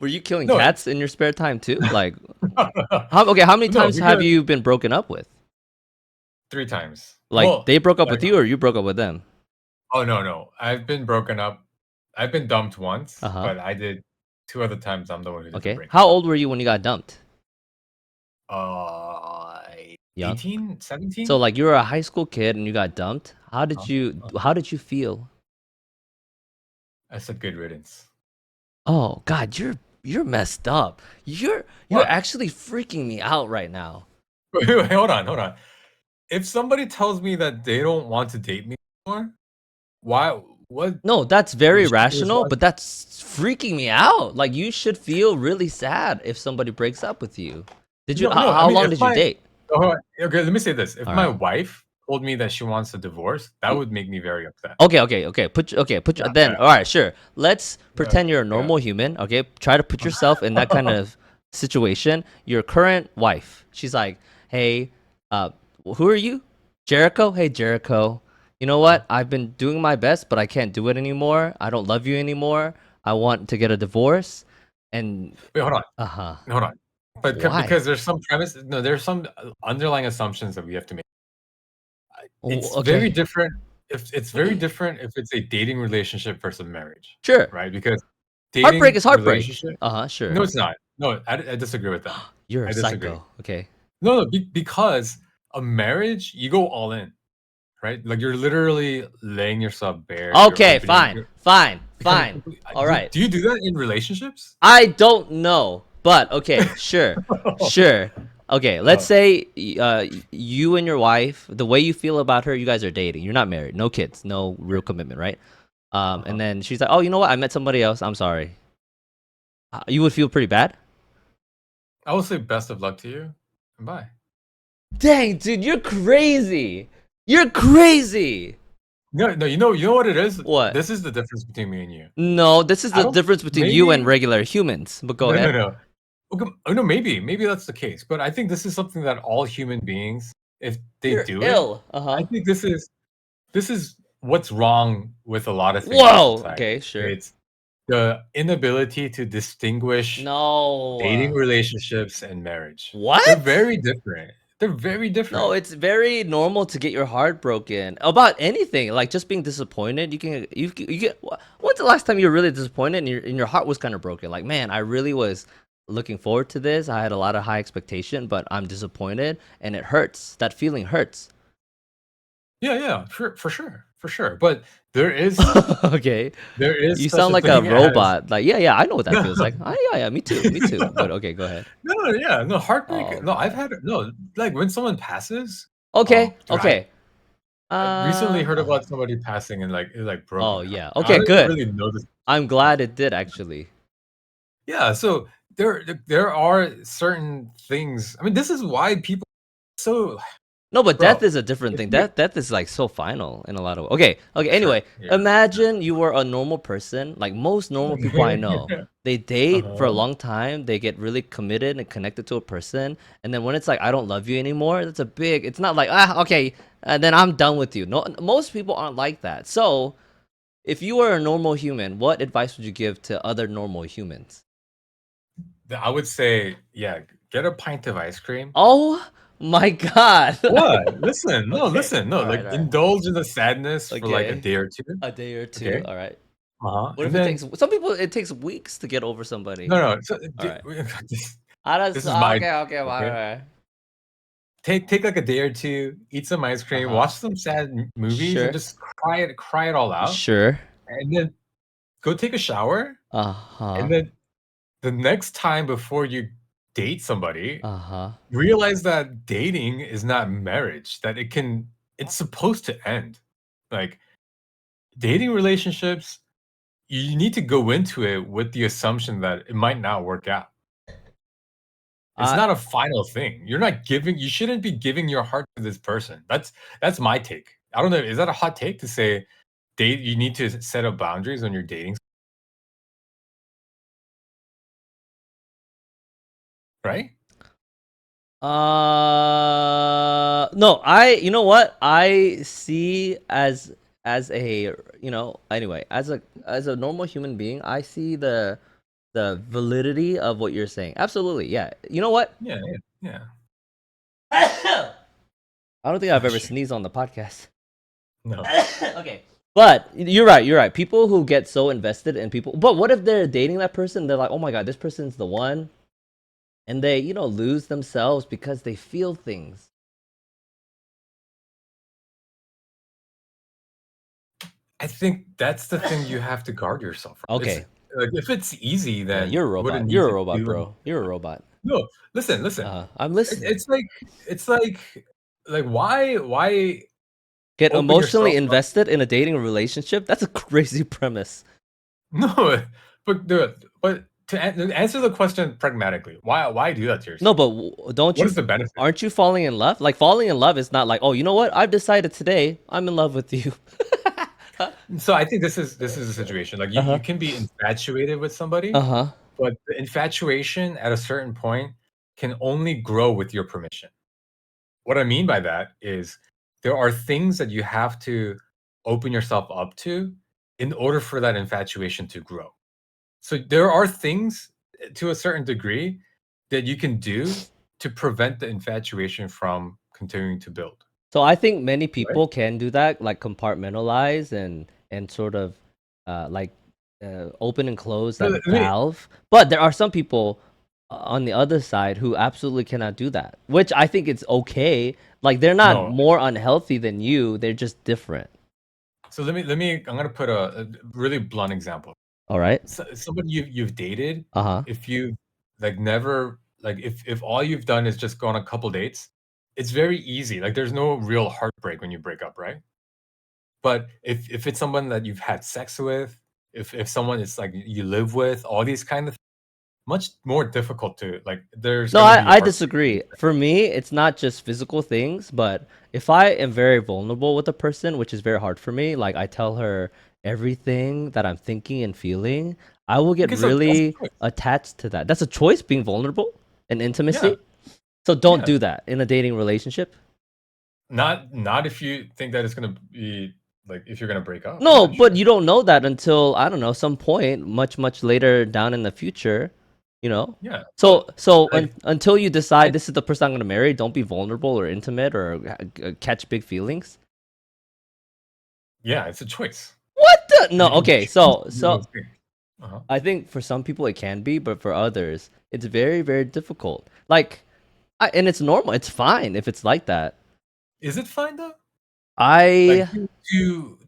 Were you killing No, cats in your spare time too? Like, no, how many no, times have because you been broken up with? 3 times. Like, Well, they broke up like with you or you broke up with them? oh, no, no. I've been broken up. I've been dumped once, Uh-huh. but I did 2 other times, I'm the one who did the Okay. breakup. How old were you when you got dumped? Uh, Young. 18, So 17. like you were a high school kid and you got dumped. Uh, uh, How did you feel? I said good riddance. Oh God, you're messed up. You're What? actually freaking me out right now. Wait, hold on, hold on. If somebody tells me that they don't want to date me anymore, why what No, that's very should be rational, response? but that's freaking me out. Like you should feel really sad if somebody breaks up with you. Did you No, no, I how mean, long if did you my date? okay, let me say this. If All my right. wife told me that she wants a divorce, that would make me very upset. Okay. Yeah, Then yeah, all right, sure. Let's yeah, pretend you're a yeah. normal human. Okay, try to put yourself in that kind of situation. Your current wife, she's like, "Hey, uh, who are you? Jericho. Hey, Jericho. You know Uh-huh. what? I've been doing my best, but I can't do it anymore. I don't love you anymore. I want to get a divorce." And Wait, hold on. uh huh. Hold on. But Why? because there's some premise no, there's some underlying assumptions that we have to make. It's very Okay. different it's very different if it's a dating relationship versus marriage, Sure. right? Because Heartbreak dating is heartbreak. relationship Uh huh. no, Sure. it's not. No, I disagree with that. You're a I disagree. psycho. Okay. No, no, because a marriage, you go all in, right? Like, you're literally laying yourself bare, you're Okay, opening fine, you're fine, becoming fine. complete All do right. do you do that in relationships? I don't know, but okay, sure, sure. Okay, let's Uh, say you and your wife, the way you feel about her, you guys are dating. You're not married, no kids, no real right. commitment, right? And Uh-huh. then she's like, "Oh, you know what? I met somebody else. I'm sorry." You would feel pretty bad. I will say best of luck to you, and bye. Dang, dude, you're crazy. You're crazy. No, no, you know what it is? What? This is the difference between me and you. No, this is I the don't difference between you and maybe regular humans. But go no, no, ahead. no. Okay, oh, no, maybe that's the case, but I think this is something that all human beings, if they You're do it, ill. Uh I huh. think this is what's wrong with a lot of things in Whoa. society. Okay, sure. It's the inability to distinguish dating No. relationships and marriage. They're What? very different. They're very No, different. it's very normal to get your heart broken about anything, like just being disappointed. You get. When's the last time you were really disappointed and your heart was kind of broken? Like, man, I really was looking forward to this. I had a lot of high expectation, but I'm disappointed, and it hurts. That feeling hurts. Yeah, yeah, for sure. But there is Okay, there is you such sound a like a thing as robot. Like, yeah, I know what that no, feels like. Yeah, me too, me too. But okay, go ahead. no, yeah, no heartbreak. Oh No, I've God. had no like when someone passes. Okay, Dude, okay. I recently heard Uh-huh. about somebody passing and like it like broke Oh my heart. yeah. I Okay, don't even good. really know this. I'm glad it did actually. Yeah, so there are certain things. I mean, this is why people so No, but death bro. is a different If thing. you Death is like so final in a lot of. Okay. sure, Anyway, yeah, imagine you were a normal person, like most normal people I know. yeah. They date for a Uh-huh. long time. They get really committed and connected to a person, and then when it's like I don't love you anymore, that's a big. It's not like okay, then I'm done with you. No, most people aren't like that. So, if you were a normal human, what advice would you give to other normal humans? I would say, yeah, get a pint of ice cream. Oh my God. What? Listen, no, Okay. listen, no, All like right. All right. indulge in the sadness for like a Okay. day or two. A day or two. Okay. All right. Uh-huh. What if And it takes then some people it takes weeks to get over somebody? no, no. So All right. this, How this does is my okay, all okay. right. Take like a day or two, eat some ice cream, Uh-huh. watch some sad movies, and Sure. just cry it all out. Sure. And then go take a shower, and Uh-huh. then the next time before you date somebody, Uh-huh. realize that dating is not marriage, that it's supposed to end. Like, dating relationships, you need to go into it with the assumption that it might not work out. It's I not a final thing. You shouldn't be giving your heart to this person. That's my take. I don't know, is that a hot take to say you need to set up boundaries when you're dating, right? no, you know what? I see as a, anyway, as a normal human being, I see the validity of what you're saying. Absolutely. Yeah. You know what? Yeah, yeah, yeah. I don't think I've ever Bless you. sneezed on the podcast. No. Okay. But you're right. You're right. People who get so invested in people. But what if they're dating that person? They're like, oh my God, this person's the one. And they, lose themselves because they feel things. I think that's the thing you have to guard yourself from. It's Okay. like, if it's easy, Yeah, then you're a you wouldn't robot. need You're a to robot, do anything. bro. You're a robot. No, listen. I'm listening. It's like why Get open emotionally yourself up. invested in a dating relationship? That's a crazy premise. No, but to answer the question pragmatically, why do that to No, yourself? but don't What you? is the benefit? Aren't you falling in love? Like falling in love is not like, oh, you know what? I've decided today I'm in love with you. So I think this is a situation. Like, Uh you huh. can be infatuated with Uh somebody, huh. but the infatuation at a certain point can only grow with your permission. What I mean by that is there are things that you have to open yourself up to in order for that infatuation to grow. So there are things, to a certain degree, that you can do to prevent the infatuation from continuing to build, So I think many right? people can do that, like compartmentalize and sort of like open and close So that let me valve. But there are some people on the other side who absolutely cannot do that, which I think it's okay. Like they're not no. more unhealthy than you; they're just different. So let me. I'm gonna put a really blunt example. All right. Somebody you've dated, Uh huh. if you like never like if all you've done is just go on a couple dates, it's very easy. Like, there's no real heartbreak when you break up, right? But if it's someone that you've had sex with, if someone is like you live with, all these kind of, much more difficult to, like, there's No, gonna be I heartbreak. disagree. For me, it's not just physical things, but if I am very vulnerable with a person, which is very hard for me, like I tell her everything that I'm thinking and feeling, I will get Okay, so that's really a choice. attached to that. That's a choice, being vulnerable and Yeah, intimacy. So don't yeah. do that in a dating relationship. Not if you think that it's gonna be like, if you're gonna break up. No, Yeah, but sure. you don't know that until I don't know some point, much later down in the future, you know. Yeah, but So like until you I decide this is the person I'm gonna marry, don't be vulnerable or intimate or catch big feelings. yeah, it's a choice. What the? No, You can okay. choose So to do so those things. Uh-huh. I think for some people it can be, but for others it's very difficult. Like, and it's normal. It's fine if it's like that. Is it fine though? Like, I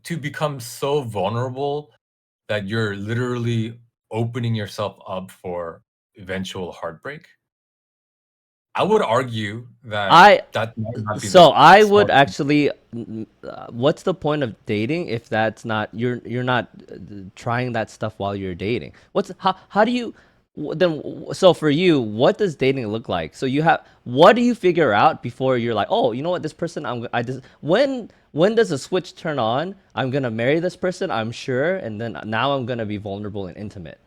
to become so vulnerable that you're literally opening yourself up for eventual heartbreak? I would argue that I that might not be So the I would smart thing. actually. What's the point of dating if that's not you're not trying that stuff while you're dating? How do you then? So for you, what does dating look like? So what do you figure out before you're like, oh, you know what, this person I just when does a switch turn on? I'm gonna marry this person, I'm sure, and then now I'm gonna be vulnerable and intimate.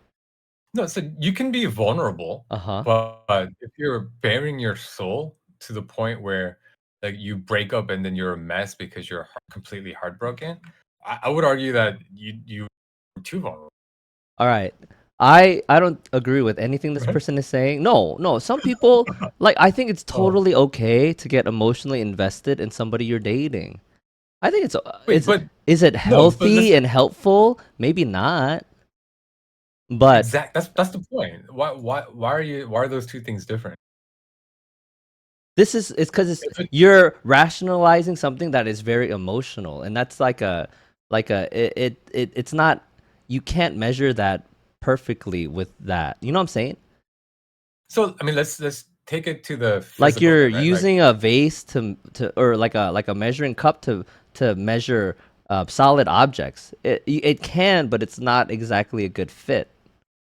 No, so you can be vulnerable, Uh huh. but if you're bearing your soul to the point where, like, you break up and then you're a mess because you're completely heartbroken, I would argue that you are too vulnerable, All right. I don't agree with anything this right? person is saying. No, no. Some people like I think it's Oh, totally okay to get emotionally invested in somebody you're dating. I think wait, but is it no, but healthy listen, and helpful? Maybe not. But that's the point. Why are those two things different? it's cuz If it you're rationalizing something that is very emotional, and that's like a it's not you can't measure that perfectly with that. You know what I'm saying? So I mean, let's take it to the Like physical you're then, right? Like, using a vase to or like a measuring cup to measure solid objects. It can, but it's not exactly a good fit.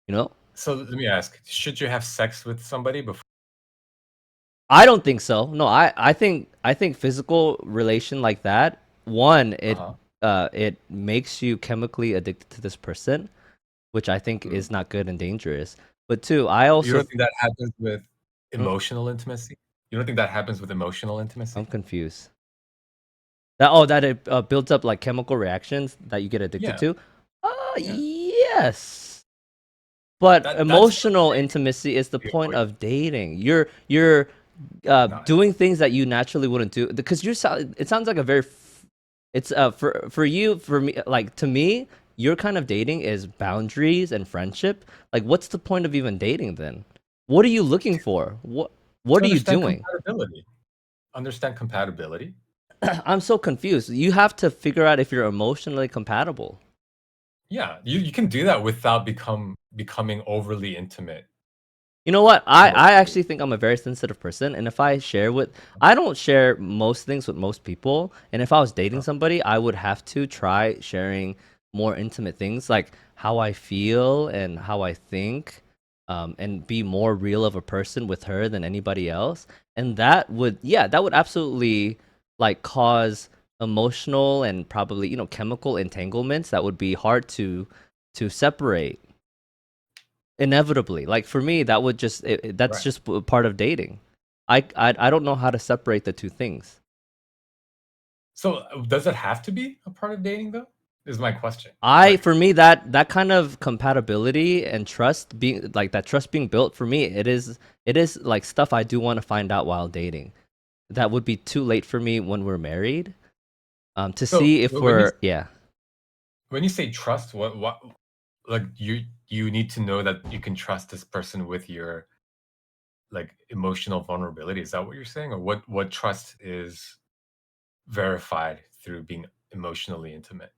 You know? so let me ask: should you have sex with somebody before? I don't think so. No, I think physical relation like that, one, Uh-huh. it makes you chemically addicted to this person, which I think Mhm. is not good and dangerous. But two, I You also don't think that happens with mm, emotional intimacy? You don't think that happens with emotional I'm intimacy? confused. That it builds up like chemical reactions that you get addicted Yeah, to. yeah. Yes. But That's part of emotional dating. intimacy is the The point avoidance. of dating. You're Not. doing things that you naturally wouldn't do because it sounds like a very it's for you, for me, like to me, your kind of dating is boundaries and friendship. Like what's the point of even dating then? What are you looking for? What To are you understand doing? compatibility. Understand compatibility. I'm so confused. You have to figure out if you're emotionally compatible. Yeah, you can do that without becoming overly intimate You know what? I emotionally. actually think I'm a very sensitive person, and if I don't share most things with most people, and if I was dating Uh, somebody, I would have to try sharing more intimate things, like how I feel and how I think, and be more real of a person with her than anybody else, and that would absolutely like cause emotional and probably chemical entanglements that would be hard to separate inevitably. Like for me, that would that's right. just part of dating. I don't know how to separate the two things. So, does it have to be a part of dating though? Is my question. I Like, For me, that kind of compatibility and trust being like that trust being built, for me, it is like stuff I do want to find out while dating. That would be too late for me when we're married. To so see if we're yeah. when you say trust, what like you need to know that you can trust this person with your like emotional vulnerability. Is that what you're saying, or what trust is verified through being emotionally intimate?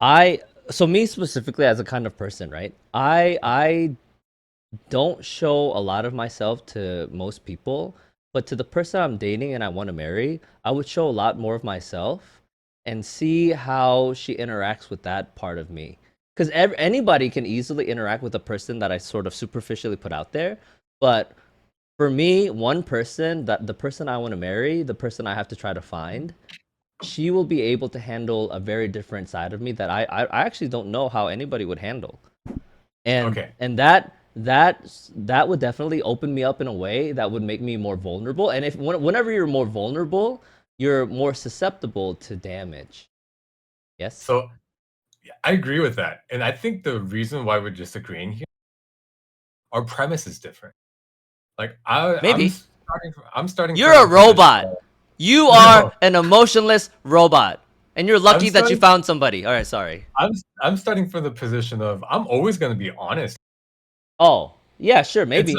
I So me specifically as a kind of person, right? I don't show a lot of myself to most people, but to the person I'm dating and I want to marry, I would show a lot more of myself and see how she interacts with that part of me. Because anybody can easily interact with a person that I sort of superficially put out there, but for me, one person, that the person I want to marry, the person I have to try to find, she will be able to handle a very different side of me that I actually don't know how anybody would handle, Okay, and that would definitely open me up in a way that would make me more vulnerable. And whenever you're more vulnerable, you're more susceptible to damage. Yes, so yeah, I agree with that, and I think the reason why we're disagreeing here, our premise is different. Like maybe I'm starting you're from a the position robot. of You are no, an emotionless robot, and you're I'm lucky that you starting found somebody. All right, sorry. I'm starting from the position of I'm always going to be honest. Oh yeah, sure, It's maybe.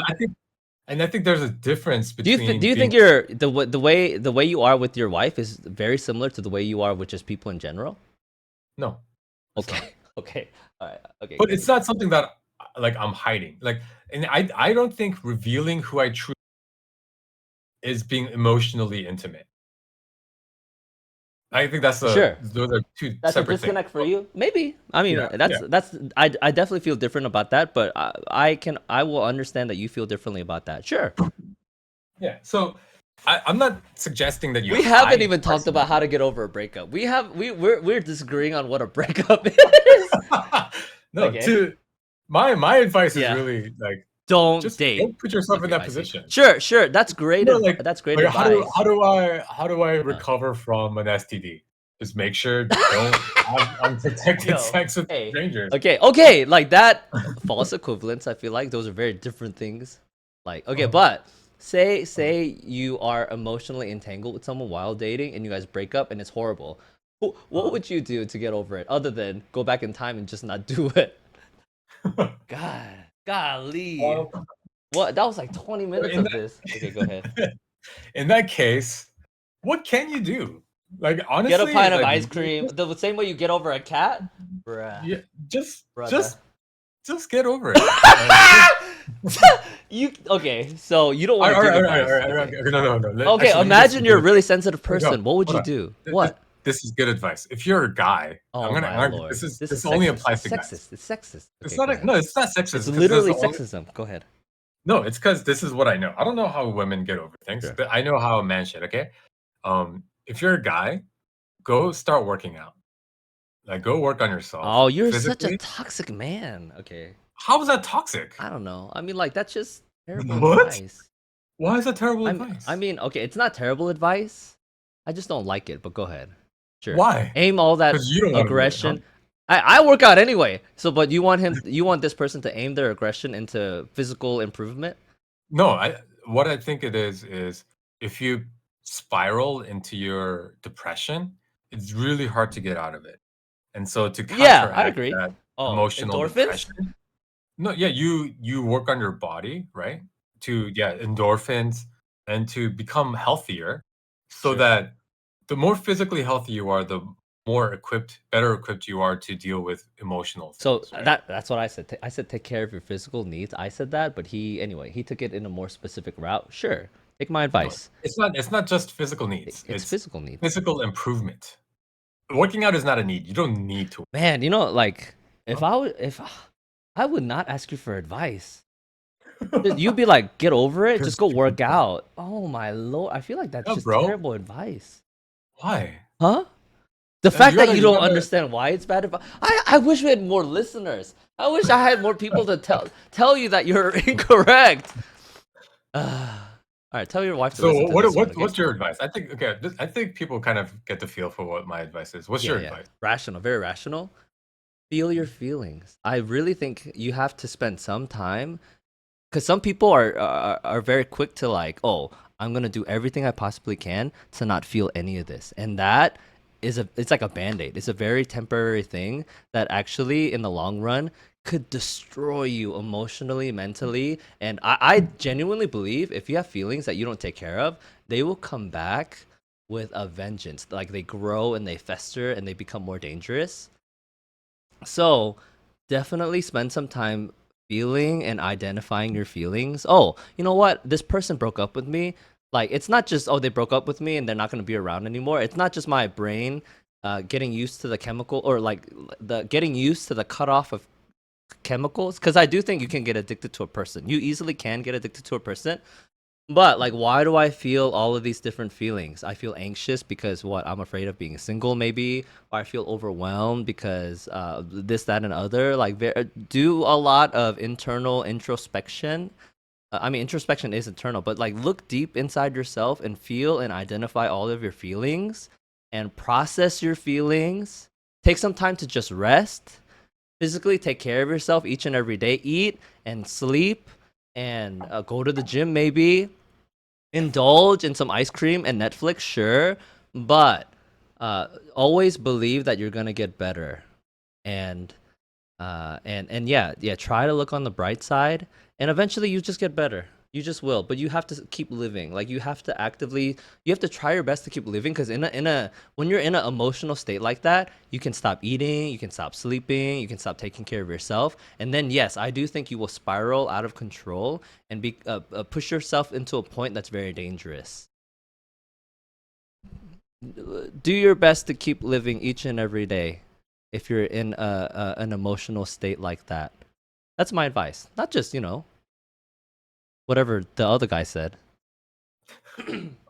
I think there's a difference Do between you being think you're the way you are with your wife is very similar to the way you are with just people in general? no, it's not. Okay, okay, all right, okay, But good. it's not something that like I'm hiding. Like, and I don't think revealing who I truly is being emotionally intimate. I think Sure. those are two That's a separate things. disconnect for you? Maybe. I mean, Yeah, yeah, I definitely feel different about that, but I will understand that you feel differently about that. Sure. yeah. So I'm not suggesting that you We haven't hide even talked parts of about how you. to get over a breakup. We're disagreeing on what a breakup is. No, Okay. to my advice is Yeah. really like Don't just date. don't put yourself in Okay, that I see. position. Sure, sure. You know, like That's great advice. how do I Uh, recover from an STD? Just make sure don't have unprotected Yo, sex with hey. strangers. Okay, okay, like that false equivalence, I feel like those are very different things. Like, okay, Uh, but uh, say you are emotionally entangled with someone while dating and you guys break up and it's horrible. What uh. would you do to get over it other than go back in time and just not do it? God, golly. Um, What? That was like 20 so minutes of this. Okay, go ahead. in that case, what can you do? Like Get a honestly, pint of like ice cream. The same way you get over a cat? Bruh. Yeah, just Brother. just just get over it. Just You okay? So you don't want to Alright, give alright, alright, advice. alright, alright, Okay. okay, no. Okay. Actually, let me get Imagine some you're good a really advice. sensitive Wait, no, person. What would hold you on. do? Th th What? this is good advice. If you're a guy, Oh my this lord. is This is only sexist. applies It's to guys. sexist. It's sexist. It's Okay, not go a ahead. no, it's not It's sexist because this is literally the only sexism. Go ahead. no, it's because this is what I know. I don't know how women get over things, Sure. but I know how a man should, okay? If you're a guy, go start working out. Like, go work on yourself Oh, you're such a physically. toxic man. Okay. How is that toxic? I don't know. I mean, like that's just terrible What? advice. Why is that terrible I advice? mean, okay, it's not terrible advice. I just don't like it. But go ahead. Sure. Why? Aim all that Because you don't wanna do it, huh? aggression. I work out anyway. So, but you want this person to aim their aggression into physical improvement? No, what I think it is if you spiral into your depression, it's really hard to get out of it. And so to Yeah, I counteract agree. that Oh, emotional endorphins? depression no, yeah, you work on your body, right? To yeah, endorphins and to become healthier so Sure. that the more physically healthy you are, the more better equipped you are to deal with emotional So things, right? that's what I said. I said take care of your physical needs. I said that, but he took it in a more specific route. Sure, take my No, advice. it's not just physical needs. It's It's physical needs. physical improvement. Working out is not a need. You don't need to. Man, like Huh? if I would not ask you for advice. You'd be like, get over it. Just 'Cause go work out. Oh my lord, I feel like that's yeah, just bro. terrible advice. Why? Huh? The You fact that gotta you you don't gotta understand why it's bad advice. I wish we had more listeners. I wish I had more people to tell you that you're incorrect. All right, tell your wife to So listen to this one, okay? what's your advice? I think okay, I think people kind of get the feel for what my advice is. What's Yeah, your yeah. advice? Rational, very rational. Feel your feelings. I really think you have to spend some time because some people are very quick to like, oh, I'm gonna do everything I possibly can to not feel any of this, and that it's like a band-aid. It's a very temporary thing that actually in the long run could destroy you emotionally, mentally, and I genuinely believe if you have feelings that you don't take care of, they will come back with a vengeance. Like they grow and they fester and they become more dangerous. So definitely spend some time feeling and identifying your feelings. Oh, you know what? This person broke up with me. Like it's not just oh they broke up with me and they're not going to be around anymore. It's not just my brain getting used to the chemical or like the getting used to the cutoff of chemicals because I do think you can get addicted to a person. You easily can get addicted to a person, but like, why do I feel all of these different feelings? I feel anxious because what I'm afraid of being single, maybe, or I feel overwhelmed because this, that, and other. Like, do a lot of internal introspection. I mean, introspection is internal, but like, look deep inside yourself and feel and identify all of your feelings and process your feelings. Take some time to just rest, physically take care of yourself each and every day. Eat and sleep and go to the gym, maybe indulge in some ice cream and Netflix, sure, but always believe that you're gonna get better, and and yeah, try to look on the bright side, and eventually you just get better. You just will, but you have to keep living. Like you have to actively, you have to try your best to keep living. Because in a when you're in an emotional state like that, you can stop eating, you can stop sleeping, you can stop taking care of yourself, and then yes, I do think you will spiral out of control and be push yourself into a point that's very dangerous. Do your best to keep living each and every day if you're in an emotional state like that. That's my advice. Not just, whatever the other guy said.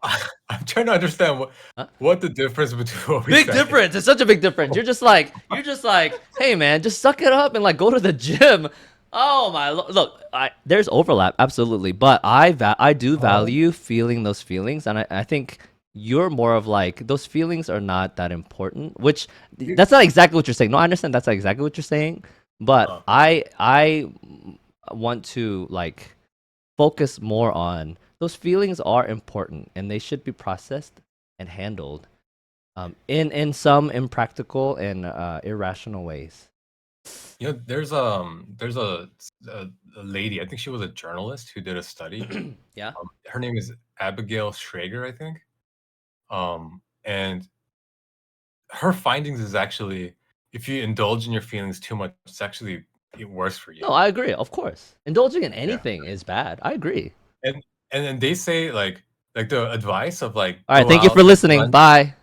I'm trying to understand Huh? what the difference between what we Big said is. difference. It's such a big difference. You're just like, hey man, just suck it up and like go to the gym. Oh my look, there's overlap absolutely, but I do Uh, value feeling those feelings, and I think you're more of like those feelings are not that important. Which you that's not exactly what you're saying. No, I understand that's not exactly what you're saying, but uh, I want to like focus more on those feelings are important and they should be processed and handled in some impractical and irrational ways. there's a lady, I think she was a journalist who did a study. Yeah. Her name is Abigail Schrager, I think. And her findings is actually if you indulge in your feelings too much, it's actually worse for you. No, I agree. Of course, indulging in Yeah. anything is bad. I agree. And then they say like the advice of like All right, go thank you out, for have listening. fun. Bye.